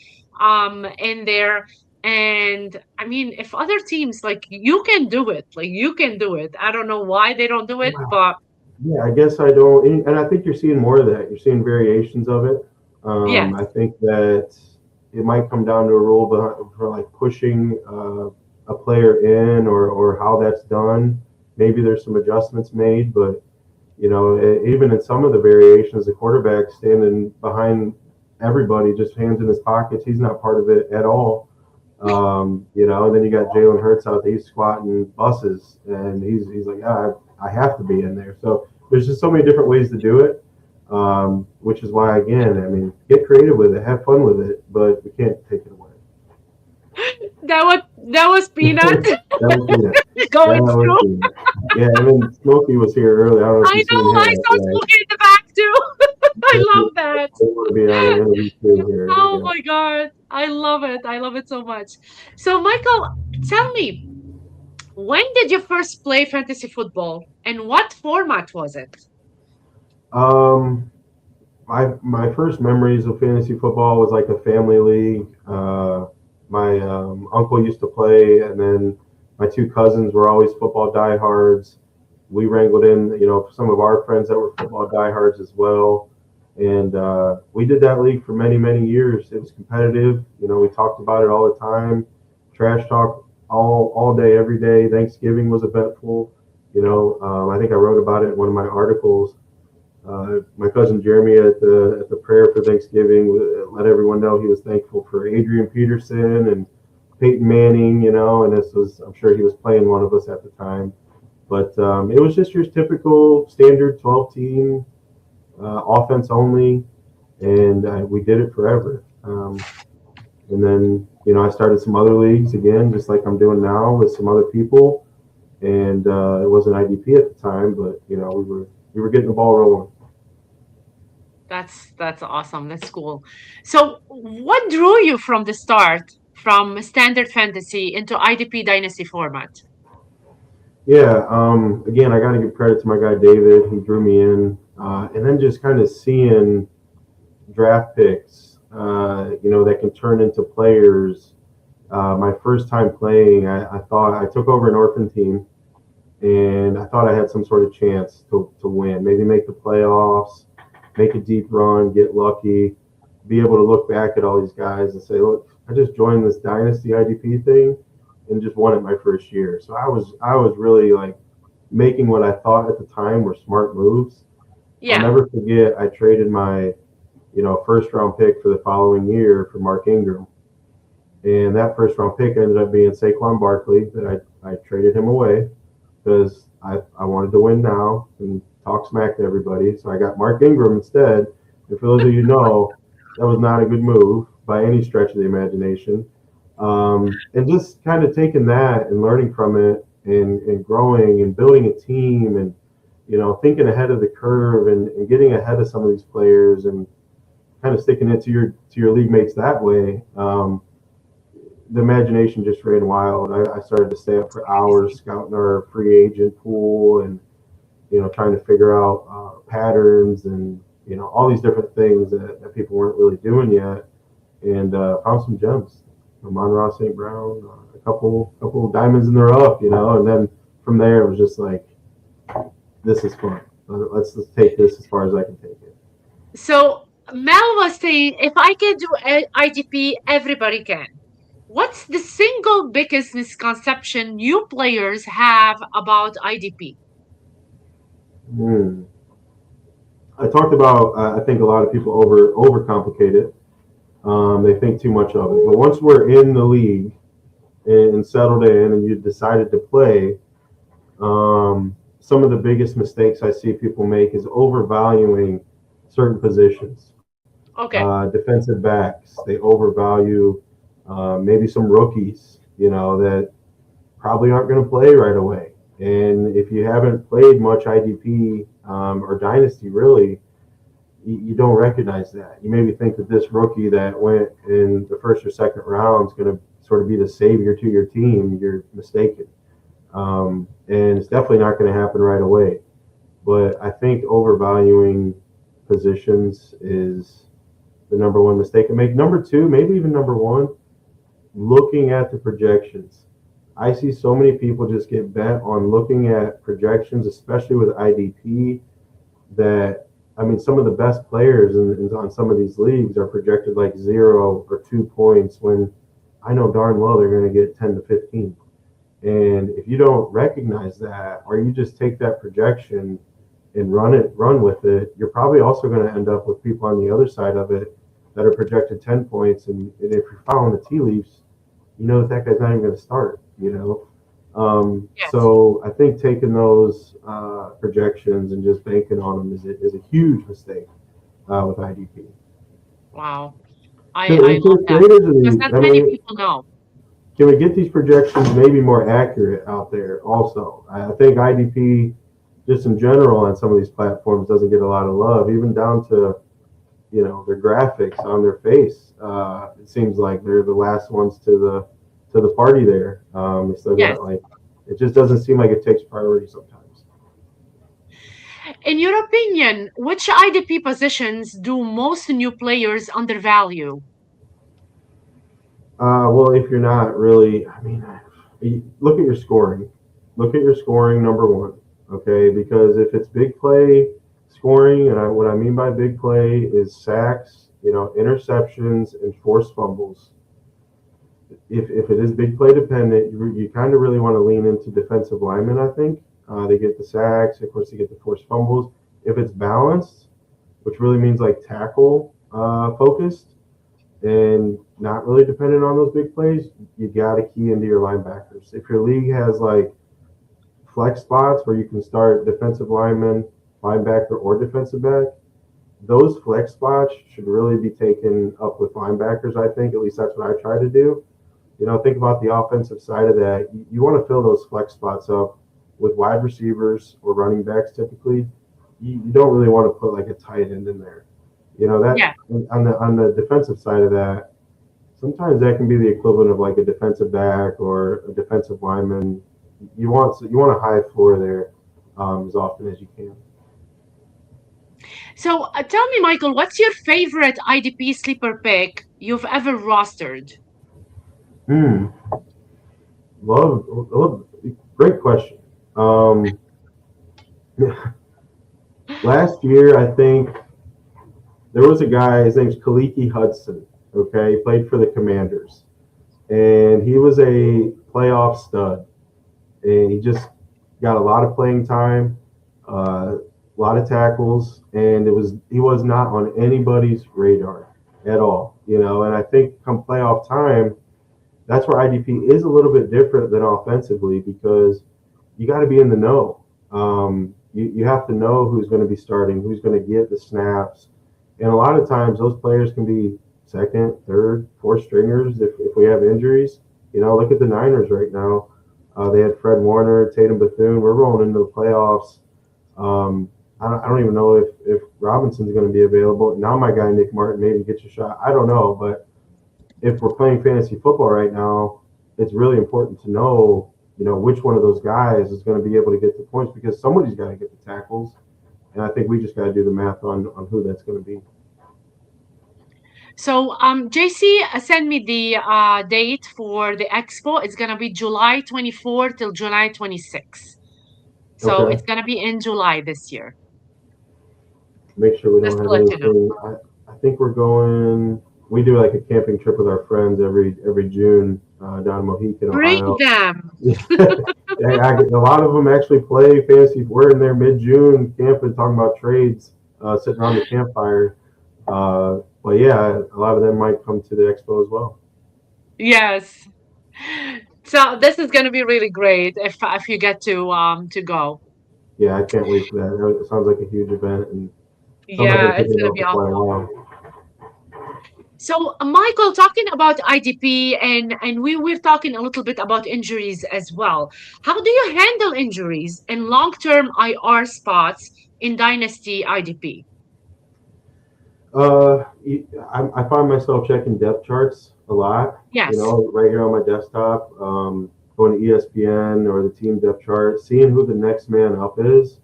in there. And I mean, if other teams like you can do it, like you can do it. I don't know why they don't do it, but Yeah, I guess I don't, and I think you're seeing more of that. You're seeing variations of it. yes, I think that it might come down to a rule for like pushing a player in or how that's done. Maybe there's some adjustments made, but even in some of the variations, the quarterback standing behind everybody, just hands in his pockets. He's not part of it at all. And then you got Jalen Hurts out there, he's squatting buses, and he's like, yeah, I have to be in there. So there's just so many different ways to do it, which is why, again, I mean, get creative with it, have fun with it, but we can't take it away. that was peanut That was Peanut. That going was through. Peanut. Yeah, and then Smokey was here earlier. I don't know if I you've know. seen I him. saw Yeah, Smokey in the back too. I they love that. want to be on an interview too here. Oh Yeah. my God. I love it. I love it so much. So, Michael, tell me, when did you first play fantasy football and what format was it? Um, my first memories of fantasy football was like a family league. My uncle used to play, and then my two cousins were always football diehards. We wrangled in, some of our friends that were football diehards as well, and we did that league for many, many years. It was competitive. We talked about it all the time. Trash talk all day, every day. Thanksgiving was eventful. I think I wrote about it in one of my articles. My cousin Jeremy at the prayer for Thanksgiving let everyone know he was thankful for Adrian Peterson and Peyton Manning, and this was, I'm sure he was playing one of us at the time. But it was just your typical standard 12 team offense only, and we did it forever. And then I started some other leagues again, just like I'm doing now with some other people. And it wasn't IDP at the time, but we were getting the ball rolling. That's awesome. That's cool. So, what drew you from the start from standard fantasy into IDP dynasty format? Yeah. Again, I got to give credit to my guy David. He drew me in, and then just kind of seeing draft picks, that can turn into players. My first time playing, I thought I took over an orphan team, and I thought I had some sort of chance to win, maybe make the playoffs, make a deep run, get lucky, be able to look back at all these guys and say, look, I just joined this dynasty IDP thing and just won it my first year. So I was really like making what I thought at the time were smart moves. I'll Yeah. never forget I traded my first round pick for the following year for Mark Ingram. And that first round pick ended up being Saquon Barkley that I traded him away because I wanted to win now and talk smack to everybody. So I got Mark Ingram instead. And for those of you who know, that was not a good move by any stretch of the imagination. And just kind of taking that and learning from it and growing and building a team and thinking ahead of the curve and getting ahead of some of these players and kind of sticking it to your league mates that way. The imagination just ran wild. I started to stay up for hours scouting our free agent pool and trying to figure out patterns and all these different things that people weren't really doing yet, and found some gems. Monroe St. Brown, a couple of diamonds in the rough, and then from there it was just like, this is fun. Let's take this as far as I can take it. So Mel was saying, if I can do IDP, everybody can. What's the single biggest misconception new players have about IDP? Hmm. I talked about. I think a lot of people overcomplicate it. They think too much of it. But once we're in the league and settled in, and you decided to play, some of the biggest mistakes I see people make is overvaluing certain positions. Okay. Defensive backs, they overvalue maybe some rookies, that probably aren't going to play right away. And if you haven't played much IDP or Dynasty, really, you don't recognize that. You maybe think that this rookie that went in the first or second round is going to sort of be the savior to your team. You're mistaken. And it's definitely not going to happen right away. But I think overvaluing positions is the number one mistake I make. Number two, maybe even number one, looking at the projections. I see so many people just get bent on looking at projections, especially with IDP, that I mean, some of the best players on some of these leagues are projected like 0 or 2 points when I know darn well they're going to get 10 to 15. And if you don't recognize that, or you just take that projection and run with it, you're probably also going to end up with people on the other side of it that are projected 10 points. And if you're following the tea leaves, you know that guy's not even going to start. Yes. So I think taking those projections and just banking on them is a huge mistake with IDP. Wow. I To love the that creators of because these, not I many mean, people know. can we get these projections maybe more accurate out there also? I think IDP, just in general on some of these platforms, doesn't get a lot of love, even down to their graphics on their face. It seems like they're the last ones to the party there. They still Yes. got like, it just doesn't seem like it takes priority sometimes. In your opinion, which IDP positions do most new players undervalue? Well, if you're not really, I mean, look at your scoring. Look at your scoring, number one, okay? Because if it's big play scoring, and what I mean by big play is sacks, interceptions, and forced fumbles. If it is big play dependent, you kind of really want to lean into defensive linemen, I think. They get the sacks, of course, they get the forced fumbles. If it's balanced, which really means like tackle focused, and not really dependent on those big plays, you got to key into your linebackers. If your league has like flex spots where you can start defensive lineman, linebacker, or defensive back, those flex spots should really be taken up with linebackers. I think at least that's what I try to do. Think about the offensive side of that. You want to fill those flex spots up with wide receivers or running backs typically. You don't really want to put like a tight end in there. That Yeah. on the defensive side of that, sometimes that can be the equivalent of like a defensive back or a defensive lineman. You want a high floor there as often as you can. So tell me, Michael, what's your favorite IDP sleeper pick you've ever rostered? Hmm. Love. Great question. Um, Last year, I think there was a guy. His name's Kaliki Hudson. Okay, he played for the Commanders, and he was a playoff stud. And he just got a lot of playing time, a lot of tackles, and he was not on anybody's radar at all. And I think come playoff time, that's where IDP is a little bit different than offensively because you got to be in the know. You have to know who's going to be starting, who's going to get the snaps, and a lot of times those players can be second, third, fourth stringers if we have injuries. Look at the Niners right now. They had Fred Warner, Tatum Bethune. We're rolling into the playoffs. I don't even know if Robinson's going to be available. Now my guy Nick Martin maybe gets a shot. I don't know, but if we're playing fantasy football right now, it's really important to know, which one of those guys is going to be able to get the points because somebody's got to get the tackles. And I think we just got to do the math on who that's going to be. So, JC, send me the date for the expo. It's gonna be July 24 till July 26. So Okay. it's gonna be in July this year. Make sure we Just don't to have let you know. anything. I think we're going. We do like a camping trip with our friends every June down in Mohican, Bring Ohio. them. A lot of them actually play fantasy. We're in there mid-June camping, talking about trades, sitting around the campfire. But yeah, a lot of them might come to the expo as well. Yes. So this is gonna be really great if you get to go. Yeah, I can't wait for that. It sounds like a huge event, and sounds like I'm Yeah, it's picking it gonna up be for quite a awesome. while. So, Michael, talking about IDP, and we're talking a little bit about injuries as well. How do you handle injuries and long-term IR spots in Dynasty IDP? Uh, I find myself checking depth charts a lot. Yes. Right here on my desktop, going to ESPN or the team depth chart, seeing who the next man up is,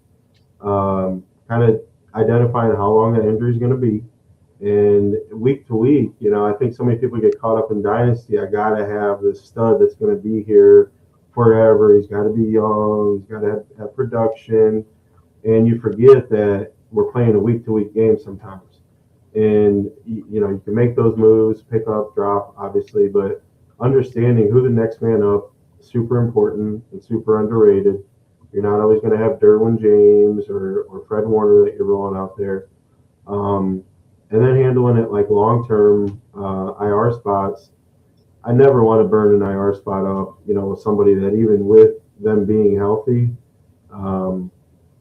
kind of identifying how long that injury is going to be. And week to week, I think so many people get caught up in dynasty. I got to have this stud that's going to be here forever. He's got to be young. He's got to have production. And you forget that we're playing a week to week game sometimes. And, you can make those moves, pick up, drop, obviously, but understanding who the next man up, super important and super underrated. You're not always going to have Derwin James or Fred Warner that you're rolling out there. And then handling it like long-term IR spots. I never want to burn an IR spot up, with somebody that even with them being healthy, um,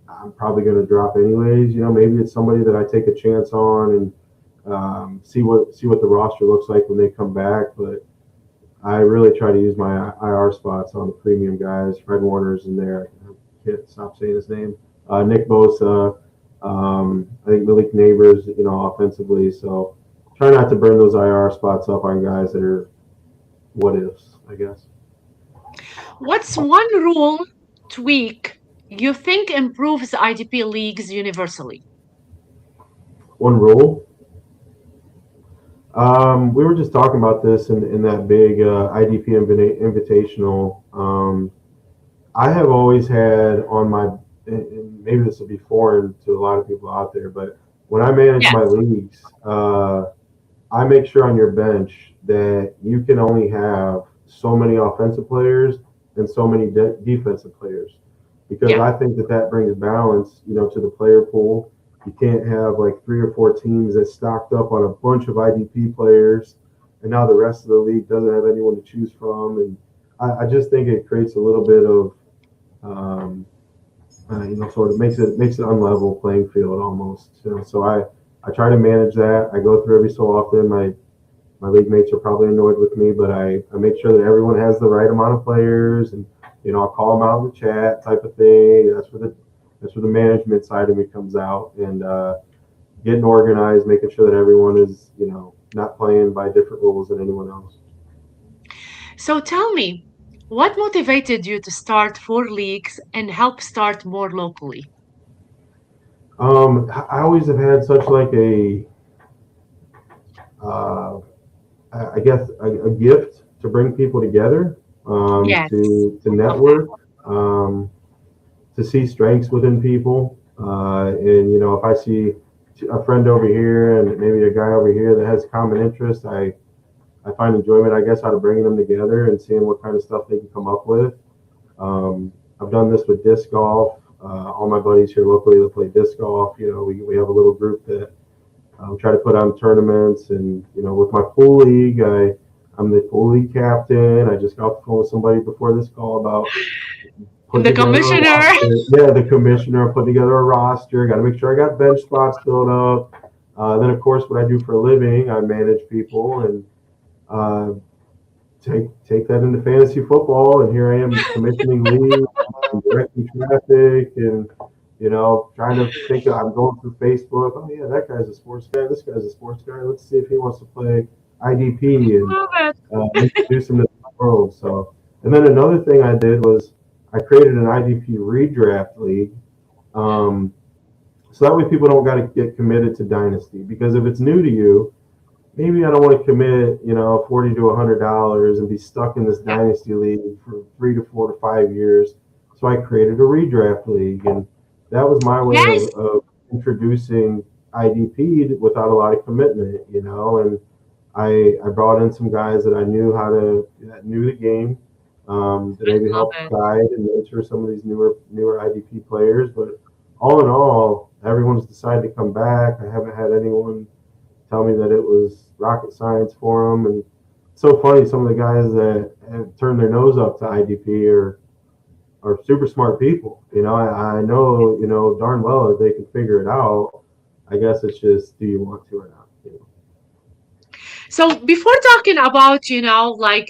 I'm probably going to drop anyways. Maybe it's somebody that I take a chance on and see what the roster looks like when they come back. But I really try to use my IR spots on the premium guys. Fred Warner's in there. I can't stop saying his name. Nick Bosa. I think Malik Neighbors, offensively. So try not to burn those IR spots up on guys that are what ifs, I guess. What's one rule tweak you think improves IDP leagues universally? One rule. We were just talking about this in that big IDP Invitational. I have always had on my, and maybe this will be foreign to a lot of people out there, but when I manage my Yes. leagues, I make sure on your bench that you can only have so many offensive players and so many defensive players, because Yeah. I think that brings balance, to the player pool. You can't have like three or four teams that stocked up on a bunch of IDP players, and now the rest of the league doesn't have anyone to choose from. And I just think it creates a little bit of um, sort of makes it unlevel playing field almost. So I try to manage that. I go through every so often. My league mates are probably annoyed with me, but I make sure that everyone has the right amount of players, and I'll call them out in the chat type of thing. That's where the management side of me comes out, and getting organized, making sure that everyone is not playing by different rules than anyone else. So tell me, what motivated you to start four leagues and help start more locally? I always have had such like uh, I guess a gift to bring people together, Yes. to Love that. network, um, to see strengths within people. And if I see a friend over here and maybe a guy over here that has common interest, I find enjoyment, I guess, out of bringing them together and seeing what kind of stuff they can come up with. I've done this with disc golf. All my buddies here locally that play disc golf, we have a little group that try to put on tournaments. And with my pool league, I'm the pool league captain. I just got off the phone with somebody before this call about putting The together a commissioner. roster. Yeah, the commissioner putting together a roster. Got to make sure I got bench spots filled up. Then, of course, what I do for a living, I manage people and uh, take that into fantasy football. And here I am commissioning leagues and directing traffic and trying to think of, I'm going through Facebook. Oh yeah, that guy's a sports guy. This guy's a sports guy. Let's see if he wants to play IDP and Love it. introduce him to the world. So, and then another thing I did was I created an IDP redraft league. Um, so that way people don't got to get committed to Dynasty because if it's new to you, maybe I don't want to commit, $40 to $100 and be stuck in this Yeah. Dynasty league for 3 to 4 to 5 years. So I created a redraft league, and that was my way Yes. of introducing IDP without a lot of commitment, and I brought in some guys that I knew that knew the game, to I maybe love help it. guide and mentor some of these newer IDP players. But all in all, everyone's decided to come back. I haven't had anyone tell me that it was rocket science for them. And it's so funny, some of the guys that have turned their nose up to IDP are super smart people. I know, darn well that they can figure it out. I guess it's just, do you want to or not? So before talking about, like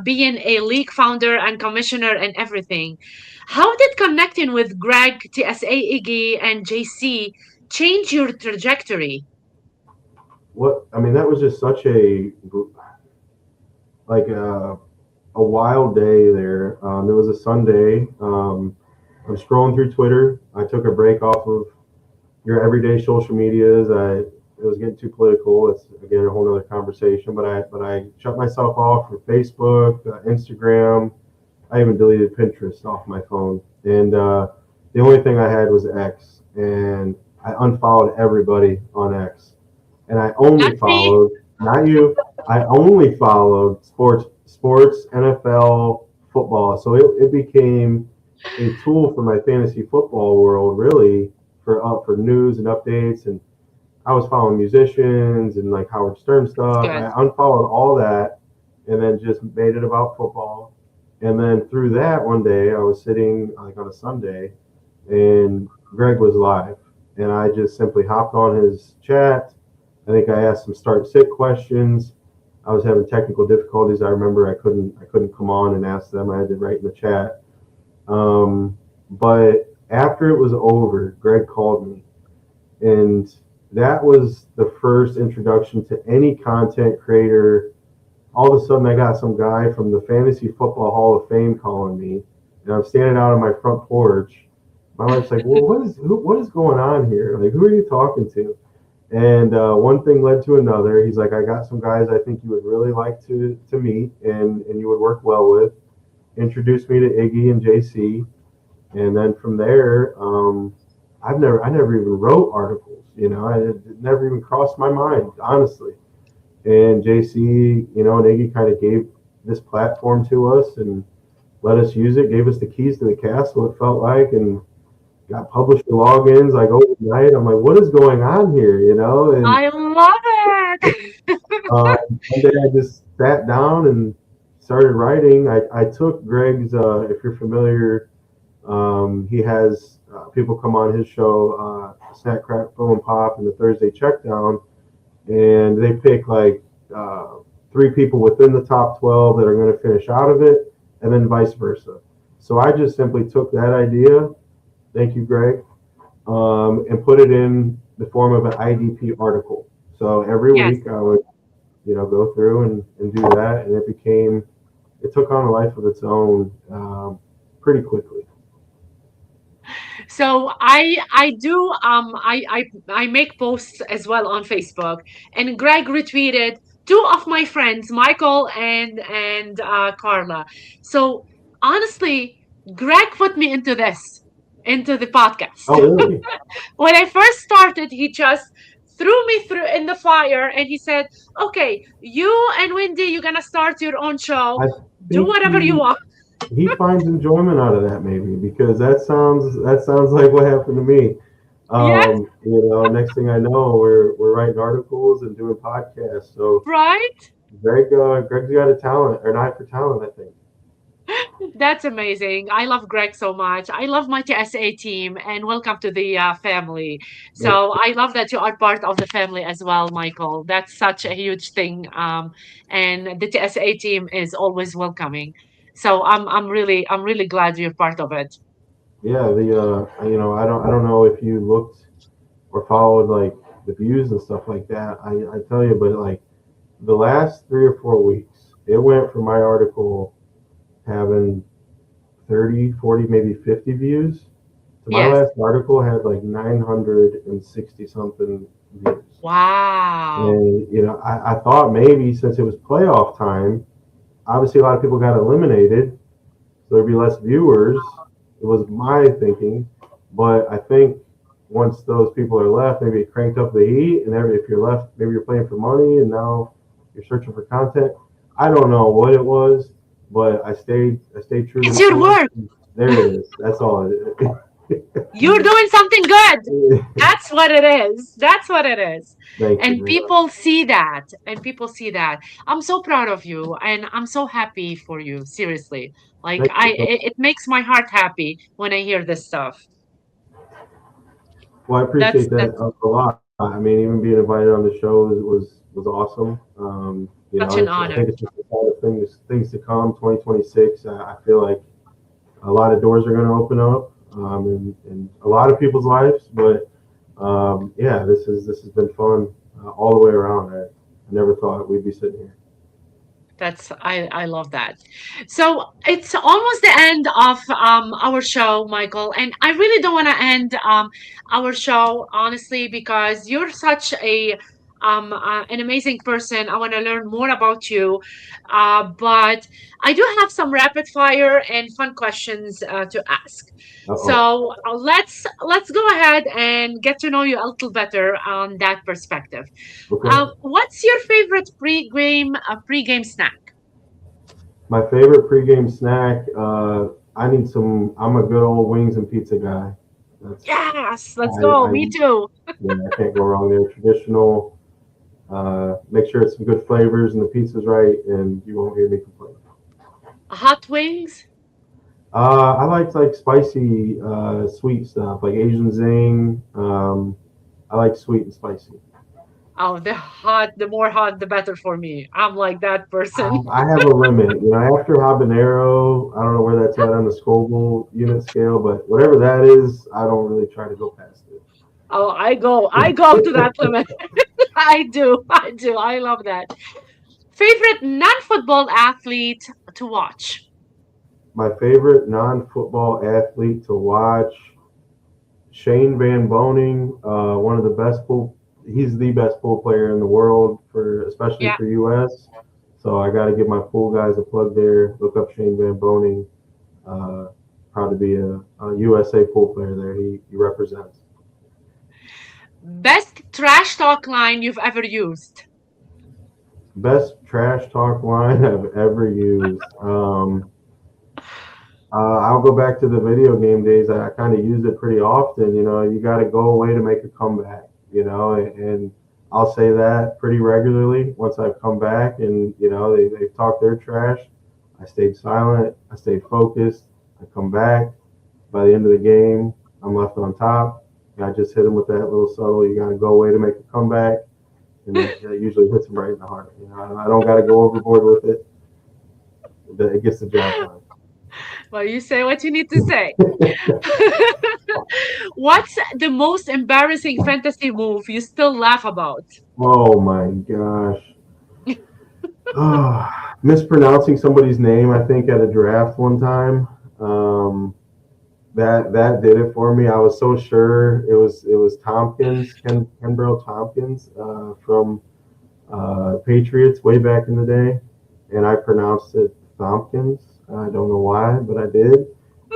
being a league founder and commissioner and everything, how did connecting with Greg, TSA, Iggy, and JC change your trajectory? I mean, that was just such like a wild day there. It was a Sunday. I'm scrolling through Twitter. I took a break off of your everyday social medias. It was getting too political. It's again a whole other conversation. But I shut myself off from Facebook, Instagram. I even deleted Pinterest off my phone. And the only thing I had was X, and I unfollowed everybody on X. And I only That's me. followed, not you. I only followed sports, NFL, football. So it became a tool for my fantasy football world, really, for news and updates. And I was following musicians and like Howard Stern That's stuff. good. I unfollowed all that and then just made it about football. And then through that one day, I was sitting like on a Sunday, and Greg was live, and I just simply hopped on his chat. I think I asked some start sit questions. I was having technical difficulties. I remember I couldn't come on and ask them. I had to write in the chat. But after it was over, Greg called me, and that was the first introduction to any content creator. All of a sudden, I got some guy from the Fantasy Football Hall of Fame calling me, and I'm standing out on my front porch. My wife's like, "Well, what is going on here? Like, who are you talking to?" And one thing led to another. He's like, "I got some guys I think you would really like to meet, and you would work well with." Introduced me to Iggy and JC, and then from there, I never even wrote articles. It never even crossed my mind, honestly. And JC, and Iggy kind of gave this platform to us and let us use it, gave us the keys to the castle, it felt like, and got publisher logins like overnight. I'm like, what is going on here, And I love it. one day I just sat down and started writing. I took Greg's, if you're familiar, he has people come on his show, Snack, Crack, Boom, and Pop, and the Thursday Checkdown, and they pick like three people within the top 12 that are going to finish out of it, and then vice versa. So I just simply took that idea, thank you, Greg, and put it in the form of an IDP article. So every Yes. week I would, go through and do that, and it took on a life of its own pretty quickly. So I do I make posts as well on Facebook, and Greg retweeted two of my friends, Michael and Carla. So honestly, Greg put me into the Oh, podcast. really? When I first started, he just threw me through in the fire, and he said, "Okay, you and Wendy, you're gonna start your own show. I Do think whatever you want." he finds enjoyment out of that maybe because that sounds like what happened to me. Yes, Next thing I know, we're writing articles and doing podcasts. So right. Greg's got a talent or an eye for talent, I think. That's amazing. I love Greg so much. I love my TSA team, and welcome to the family. Yep. So I love that you are part of the family as well, Michael. That's such a huge thing. And the TSA team is always welcoming. So I'm really glad you're part of it. Yeah, I don't know if you looked or followed like the views and stuff like that. I tell you, but like the last 3 or 4 weeks, it went from my article having 30, 40, maybe 50 views to my Yes. last article had like 960 something views. Wow. And I thought maybe since it was playoff time, obviously a lot of people got eliminated, so there'd be less viewers. It was my thinking, but I think once those people are left, maybe it cranked up the heat, and if you're left, maybe you're playing for money, and now you're searching for content. I don't know what it was, but I stayed true to It's the your source. work. There it is. That's all it You're doing something good. is. That's what it is. That's what it is. Thank And you. people see that. And people see that. I'm so proud of you and I'm so happy for you. Seriously. Like Thank you. it makes my heart happy when I hear this stuff. Well, I That's appreciate that that's a lot. I mean, even being invited on the show was awesome. such an I think honor. it's just a sign of things to come. 2026. I feel like a lot of doors are going to open up in a lot of people's lives. But yeah, this has been fun all the way around. I never thought we'd be sitting here. That's I love that. So it's almost the end of our show, Michael, and I really don't want to end our show honestly because you're such a an amazing person. I want to learn more about you, but I do have some rapid fire and fun questions to ask. Uh oh. So let's go ahead and get to know you a little better on that perspective. Okay. What's your favorite pre-game snack? My favorite pregame snack. I need some. I'm a good old wings and pizza guy. That's Yes, let's go. I Me too. yeah. I can't go wrong there. Traditional. Make sure it's some good flavors and the pizza's right, and you won't hear me complain. Hot wings. I like spicy, sweet stuff like Asian zing. I like sweet and spicy. Oh, the more hot, the better for me. I'm like that person. I have a limit, after habanero. I don't know where that's at on the Scoville unit scale, but whatever that is, I don't really try to go past Oh, I go up to that it. limit. I do. I love that. Favorite non-football athlete to watch? My favorite non-football athlete to watch, Shane Van Boning, one of the best pool. He's the best pool player in the world especially Yeah. for US. So I got to give my pool guys a plug there. Look up Shane Van Boning. Uh, Proud to be a USA pool player there. He represents. Best trash talk line you've ever used? Best trash talk line I've ever used. I'll go back to the video game days. I kind of use it pretty often. You got to go away to make a comeback. And I'll say that pretty regularly once I've come back, and they've talked their trash. I stayed silent. I stayed focused. I come back. By the end of the game, I'm left on top. And I just hit them with that little subtle. You got to go away to make a comeback, and that usually hits them right in the heart. I don't got to go overboard with it. It gets the job done. Well, you say what you need to say. What's the most embarrassing fantasy move you still laugh about? Oh my gosh. Mispronouncing somebody's name, I think, at a draft one time. Um, that did it for me. I was so sure it was Tompkins, Kenbrell Tompkins, from Patriots way back in the day, and I pronounced it Tompkins. I don't know why, but I did,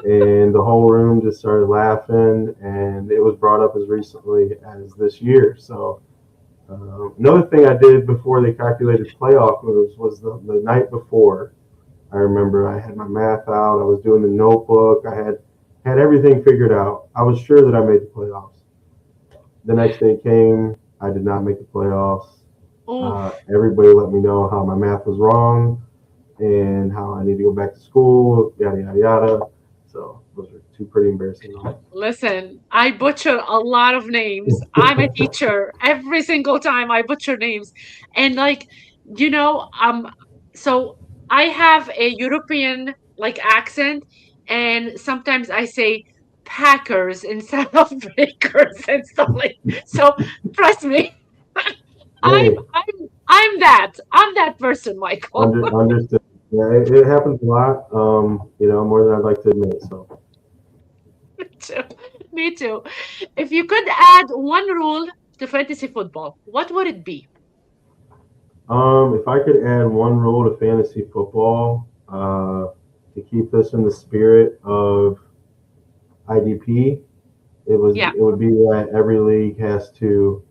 and the whole room just started laughing, and it was brought up as recently as this year. So another thing I did before they calculated playoff moves was the night before. I remember I had my math out. I was doing the notebook. I had everything figured out. I was sure that I made the playoffs. The next day came. I did not make the playoffs. Oof. Everybody let me know how my math was wrong, and how I need to go back to school, yada yada yada. So those are two pretty embarrassing moments. Listen, I butcher a lot of names. I'm a teacher. Every single time I butcher names. And like, you know, so I have a European like accent, and sometimes I say Packers instead of Breakers and stuff like. So trust me, I'm Hey, I'm that person, Michael. understood. Yeah, it happens a lot. More than I'd like to admit. So, Me too. Me too. If you could add one rule to fantasy football, what would it be? if I could add one rule to fantasy football, to keep this in the spirit of IDP, Yeah. it would be that every league has to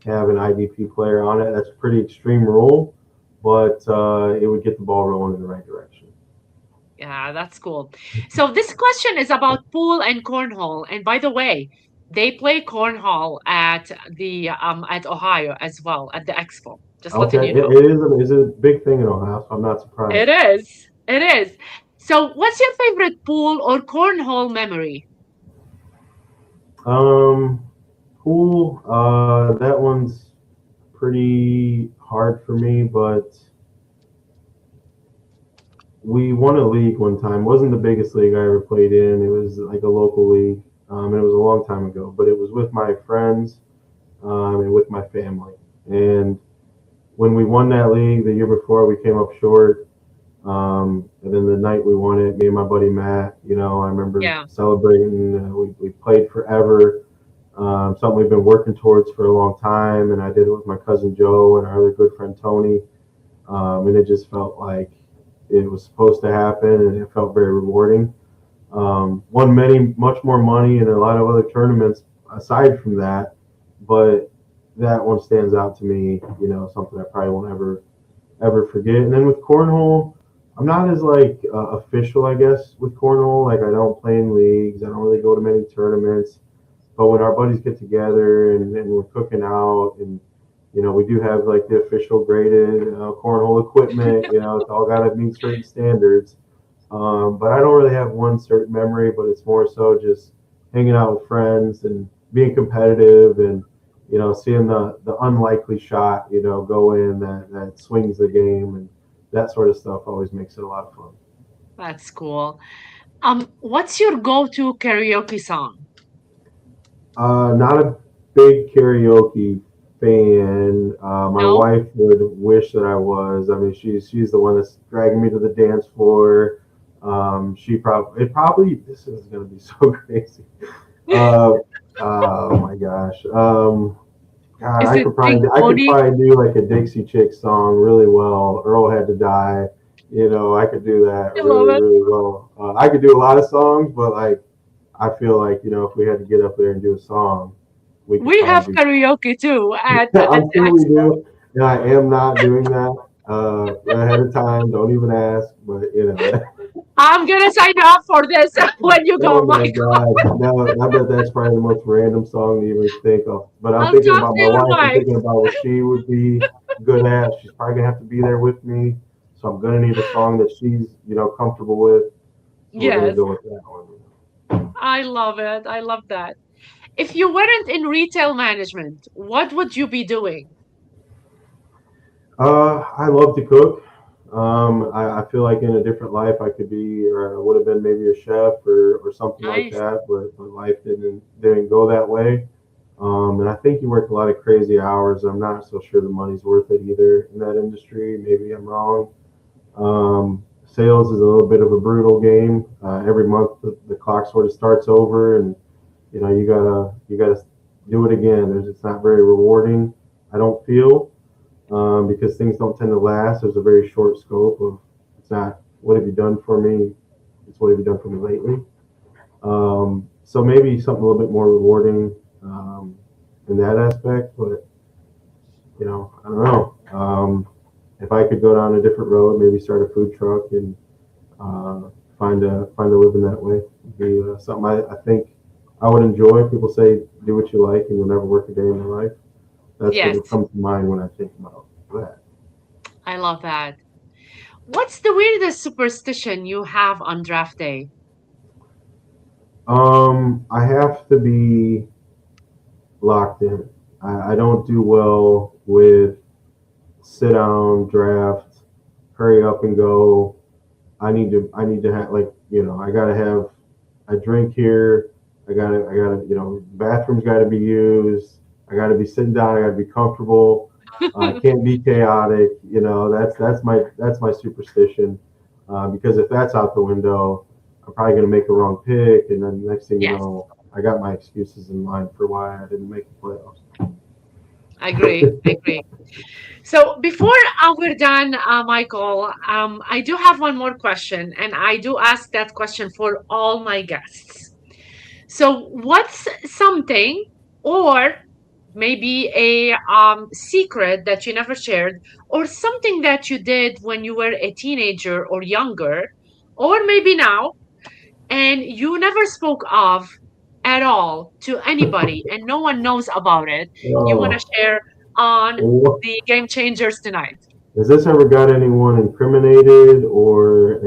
have an IDP player on it. That's a pretty extreme rule, but it would get the ball rolling in the right direction. Yeah, that's cool. So this question is about pool and cornhole. And by the way, they play cornhole at Ohio as well at the Expo. Just letting Okay, you know. it is a big thing in Ohio, so I'm not It surprised. is. It is. So what's your favorite pool or cornhole memory? Um, Pool, that one's pretty hard for me, but we won a league one time. It wasn't the biggest league I ever played in. It was like a local league. And it was a long time ago, but it was with my friends, and with my family. And when we won that league the year before, we came up short. And then the night we won it, me and my buddy Matt, I remember Yeah. celebrating. We played forever, something we've been working towards for a long time. And I did it with my cousin Joe and our other good friend Tony. And it just felt like it was supposed to happen, and it felt very rewarding. Won much more money in a lot of other tournaments aside from that, but that one stands out to me. Something I probably won't ever forget. And then with cornhole, I'm not as like official, I guess, with cornhole. Like I don't play in leagues. I don't really go to many tournaments. But when our buddies get together and we're cooking out, and we do have like the official graded cornhole equipment. It's all got to meet certain standards. But I don't really have one certain memory, but it's more so just hanging out with friends and being competitive, and seeing the unlikely shot go in that swings the game, and that sort of stuff always makes it a lot of fun. That's cool. What's your go-to karaoke song? Not a big karaoke fan. My No? wife would wish that I was. I mean, she's the one that's dragging me to the dance floor. She probably this is gonna be so crazy. Uh, oh my gosh. God, Is it Pink I could Pony? probably do like a Dixie Chick song really well. Earl Had to Die. I could do that I love really, it. really well. I could do a lot of songs, but like I feel like if we had to get up there and do a song, we could We have probably do. karaoke too at I'm the sure we expo. do, and I am not doing that ahead of time. Don't even ask. But I'm gonna sign up for this when you oh go, my Michael. God! No, I bet that's probably the most random song to even think of. But I'm I'll thinking talk about to my your wife. I'm wife. thinking about what she would be good at. She's probably gonna have to be there with me, so I'm gonna need a song that she's comfortable with. So we're gonna Yes, go with that one. I love it. I love that. If you weren't in retail management, what would you be doing? I love to cook. I feel like in a different life I could be, or I would have been maybe a chef or something like Nice. that, but life didn't go that way. And I think you work a lot of crazy hours. I'm not so sure the money's worth it either in that industry. Maybe I'm wrong. Sales is a little bit of a brutal game. Every month the clock sort of starts over, and you gotta do it again. It's not very rewarding. I don't feel, because things don't tend to last. There's a very short scope of, it's not what have you done for me, it's what have you done for me lately. So maybe something a little bit more rewarding, in that aspect, but I don't know. If I could go down a different road, maybe start a food truck and find a living that way. It'd be something I think I would enjoy. People say do what you like and you'll never work a day in your life. That's what Yes, comes to mind when I think about that. I love that. What's the weirdest superstition you have on draft day? I have to be locked in. I don't do well with sit down draft, hurry up and go. I need to have, like, I gotta have a drink here. I gotta, bathroom's gotta be used. I gotta be sitting down. I gotta be comfortable. I can't be chaotic. That's my superstition. Because if that's out the window, I'm probably gonna make a wrong pick, and then next thing you Yes, know, I got my excuses in mind for why I didn't make the playoffs. I agree. I agree. So before we're done, Michael, I do have one more question, and I do ask that question for all my guests. So, what's something, or maybe a secret that you never shared, or something that you did when you were a teenager or younger, or maybe now, and you never spoke of at all to anybody, and no one knows about it? You want to Oh, share on wha- the Game Changers tonight? has this ever got anyone incriminated or?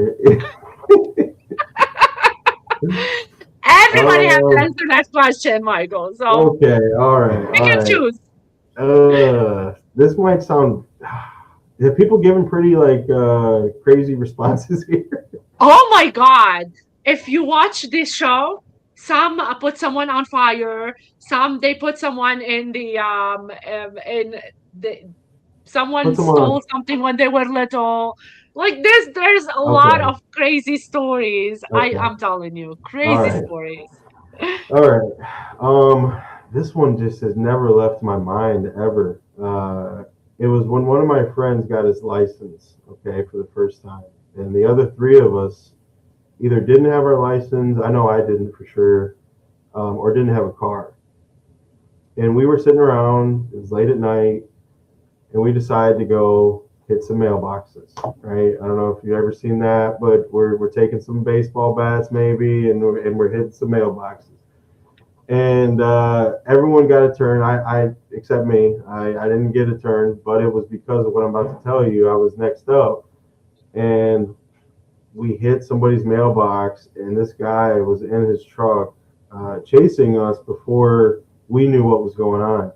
Everybody has to um. answer that question, Michael. So Okay. All right. pick All and right. choose. This might sound. Have people given pretty like crazy responses here? Oh my God. If you watch this show, some put someone on fire, some they put someone in the someone Put them stole on. something when they were little. Like there's a lot Okay. of crazy stories. Okay. I'm telling you, All crazy right. stories. All right. This one just has never left my mind ever. It was when one of my friends got his license, okay, for the first time, and the other three of us either didn't have our license. I know I didn't for sure, or didn't have a car. And we were sitting around. It was late at night, and we decided to go hit some mailboxes. Right? I don't know if you've ever seen that, but we're taking some baseball bats maybe, and we're hitting some mailboxes. And everyone got a turn. I except me. I didn't get a turn, but it was because of what I'm about to tell you. I was next up, and we hit somebody's mailbox, and this guy was in his truck chasing us before we knew what was going on,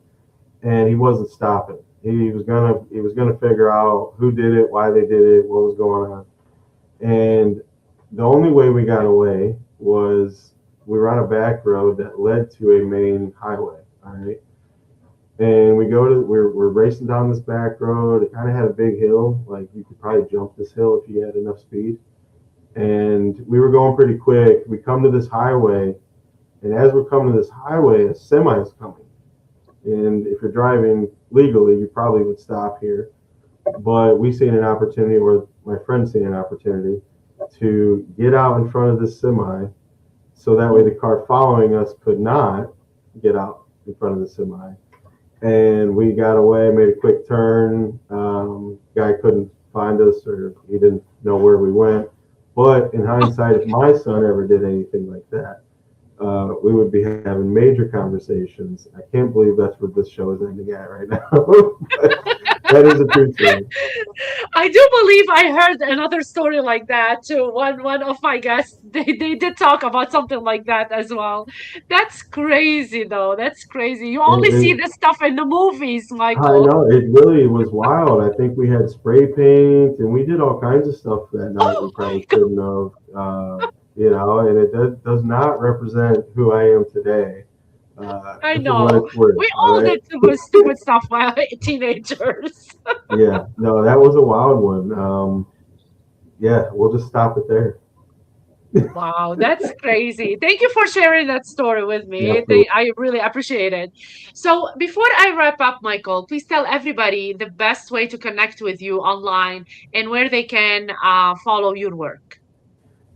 and he wasn't stopping. He was gonna figure out who did it, why they did it, what was going on, and the only way we got away was we were on a back road that led to a main highway. All right, and we're racing down this back road. It kind of had a big hill, like you could probably jump this hill if you had enough speed, and we were going pretty quick. We come to this highway, and as we're coming to this highway, a semi is coming. And if you're driving legally, you probably would stop here. But we seen an opportunity, or my friend seen an opportunity, to get out in front of this semi, so that way the car following us could not get out in front of the semi. And we got away, made a quick turn. Guy couldn't find us, or he didn't know where we went. But in hindsight, if my son ever did anything like that, we would be having major conversations. I can't believe that's what this show is ending at right now. But that is a true story. I do believe I heard another story like that too. One of my guests, they did talk about something like that as well. That's crazy though. That's crazy. You only see And this stuff in the movies, I Michael. know it really was wild. I think we had spray paint and we did all kinds of stuff that night. We Oh my probably God. shouldn't have, and it does not represent who I am today, I for what know. it's worth. We All all right. did stupid stuff while teenagers. Yeah. No, that was a wild one. Yeah, we'll just stop it there. Wow, that's crazy. Thank you for sharing that story with Yeah, me. absolutely. I really appreciate it. So, before I wrap up, Michael, please tell everybody the best way to connect with you online and where they can follow your work.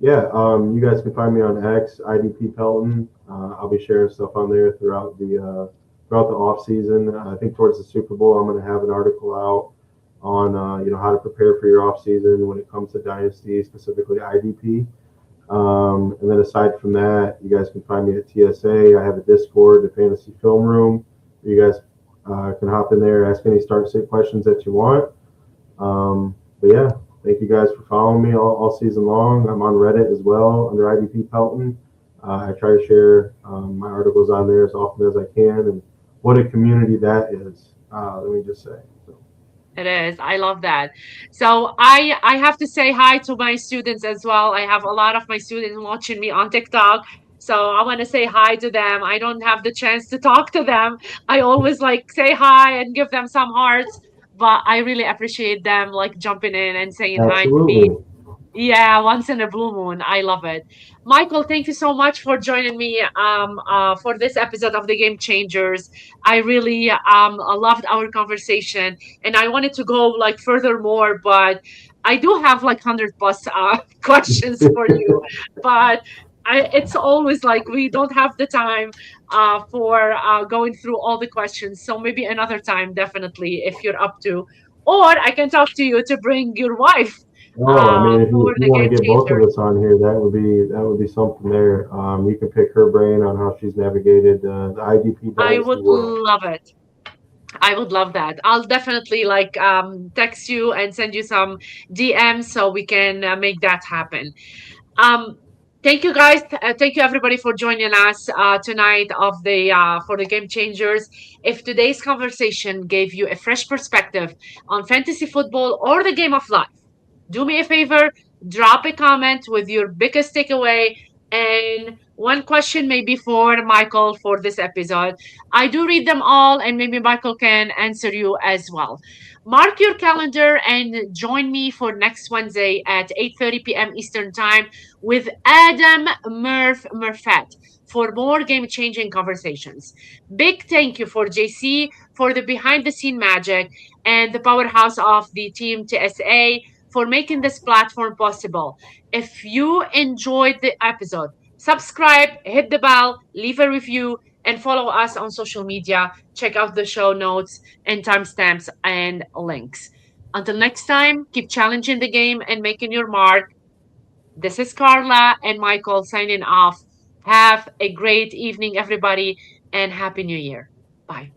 Yeah, you guys can find me on X, IDP Pelton. I'll be sharing stuff on there throughout the off season. I think towards the Super Bowl, I'm going to have an article out on how to prepare for your off season when it comes to dynasty, specifically IDP. And then aside from that, you guys can find me at TSA. I have a Discord, the Fantasy Film Room. You guys can hop in there, ask any start sit questions that you want. But yeah, thank you guys for following me all season long. I'm on Reddit as well under IDP Pelton. I try to share my articles on there as often as I can, and what a community that is. Let me just say. So, It is. I love that. So I have to say hi to my students as well. I have a lot of my students watching me on TikTok. So I want to say hi to them. I don't have the chance to talk to them. I always like say hi and give them some hearts, but I really appreciate them like jumping in and saying hi to me. absolutely. Yeah, once in a blue moon. I love it. Michael, thank you so much for joining me for this episode of the Game Changers. I really loved our conversation and I wanted to go like furthermore, but I do have like 100 plus questions for you, but it's always like we don't have the time for going through all the questions. So maybe another time, definitely, if you're up to. Or I can talk to you to bring your wife Oh, I mean, for if you the want Game to get both of Changers. us on here, that would be something there. You can pick her brain on how she's navigated the IDP I Dynasty would world. love it. I would love that. I'll definitely like text you and send you some DMs so we can make that happen. Um, thank you guys. Thank you everybody for joining us tonight of the for the Game Changers. If today's conversation gave you a fresh perspective on fantasy football or the game of life, do me a favor, drop a comment with your biggest takeaway and one question maybe for Michael for this episode. I do read them all and maybe Michael can answer you as well. Mark your calendar and join me for next Wednesday at 8:30 p.m. Eastern Time with Adam Murphat for more game-changing conversations. Big thank you for JC for the behind-the-scene magic and the powerhouse of the team TSA for making this platform possible. If you enjoyed the episode, subscribe, hit the bell, leave a review, and follow us on social media. Check out the show notes and timestamps and links. Until next time, keep challenging the game and making your mark. This is Carla and Michael signing off. Have a great evening, everybody, and Happy New Year. Bye.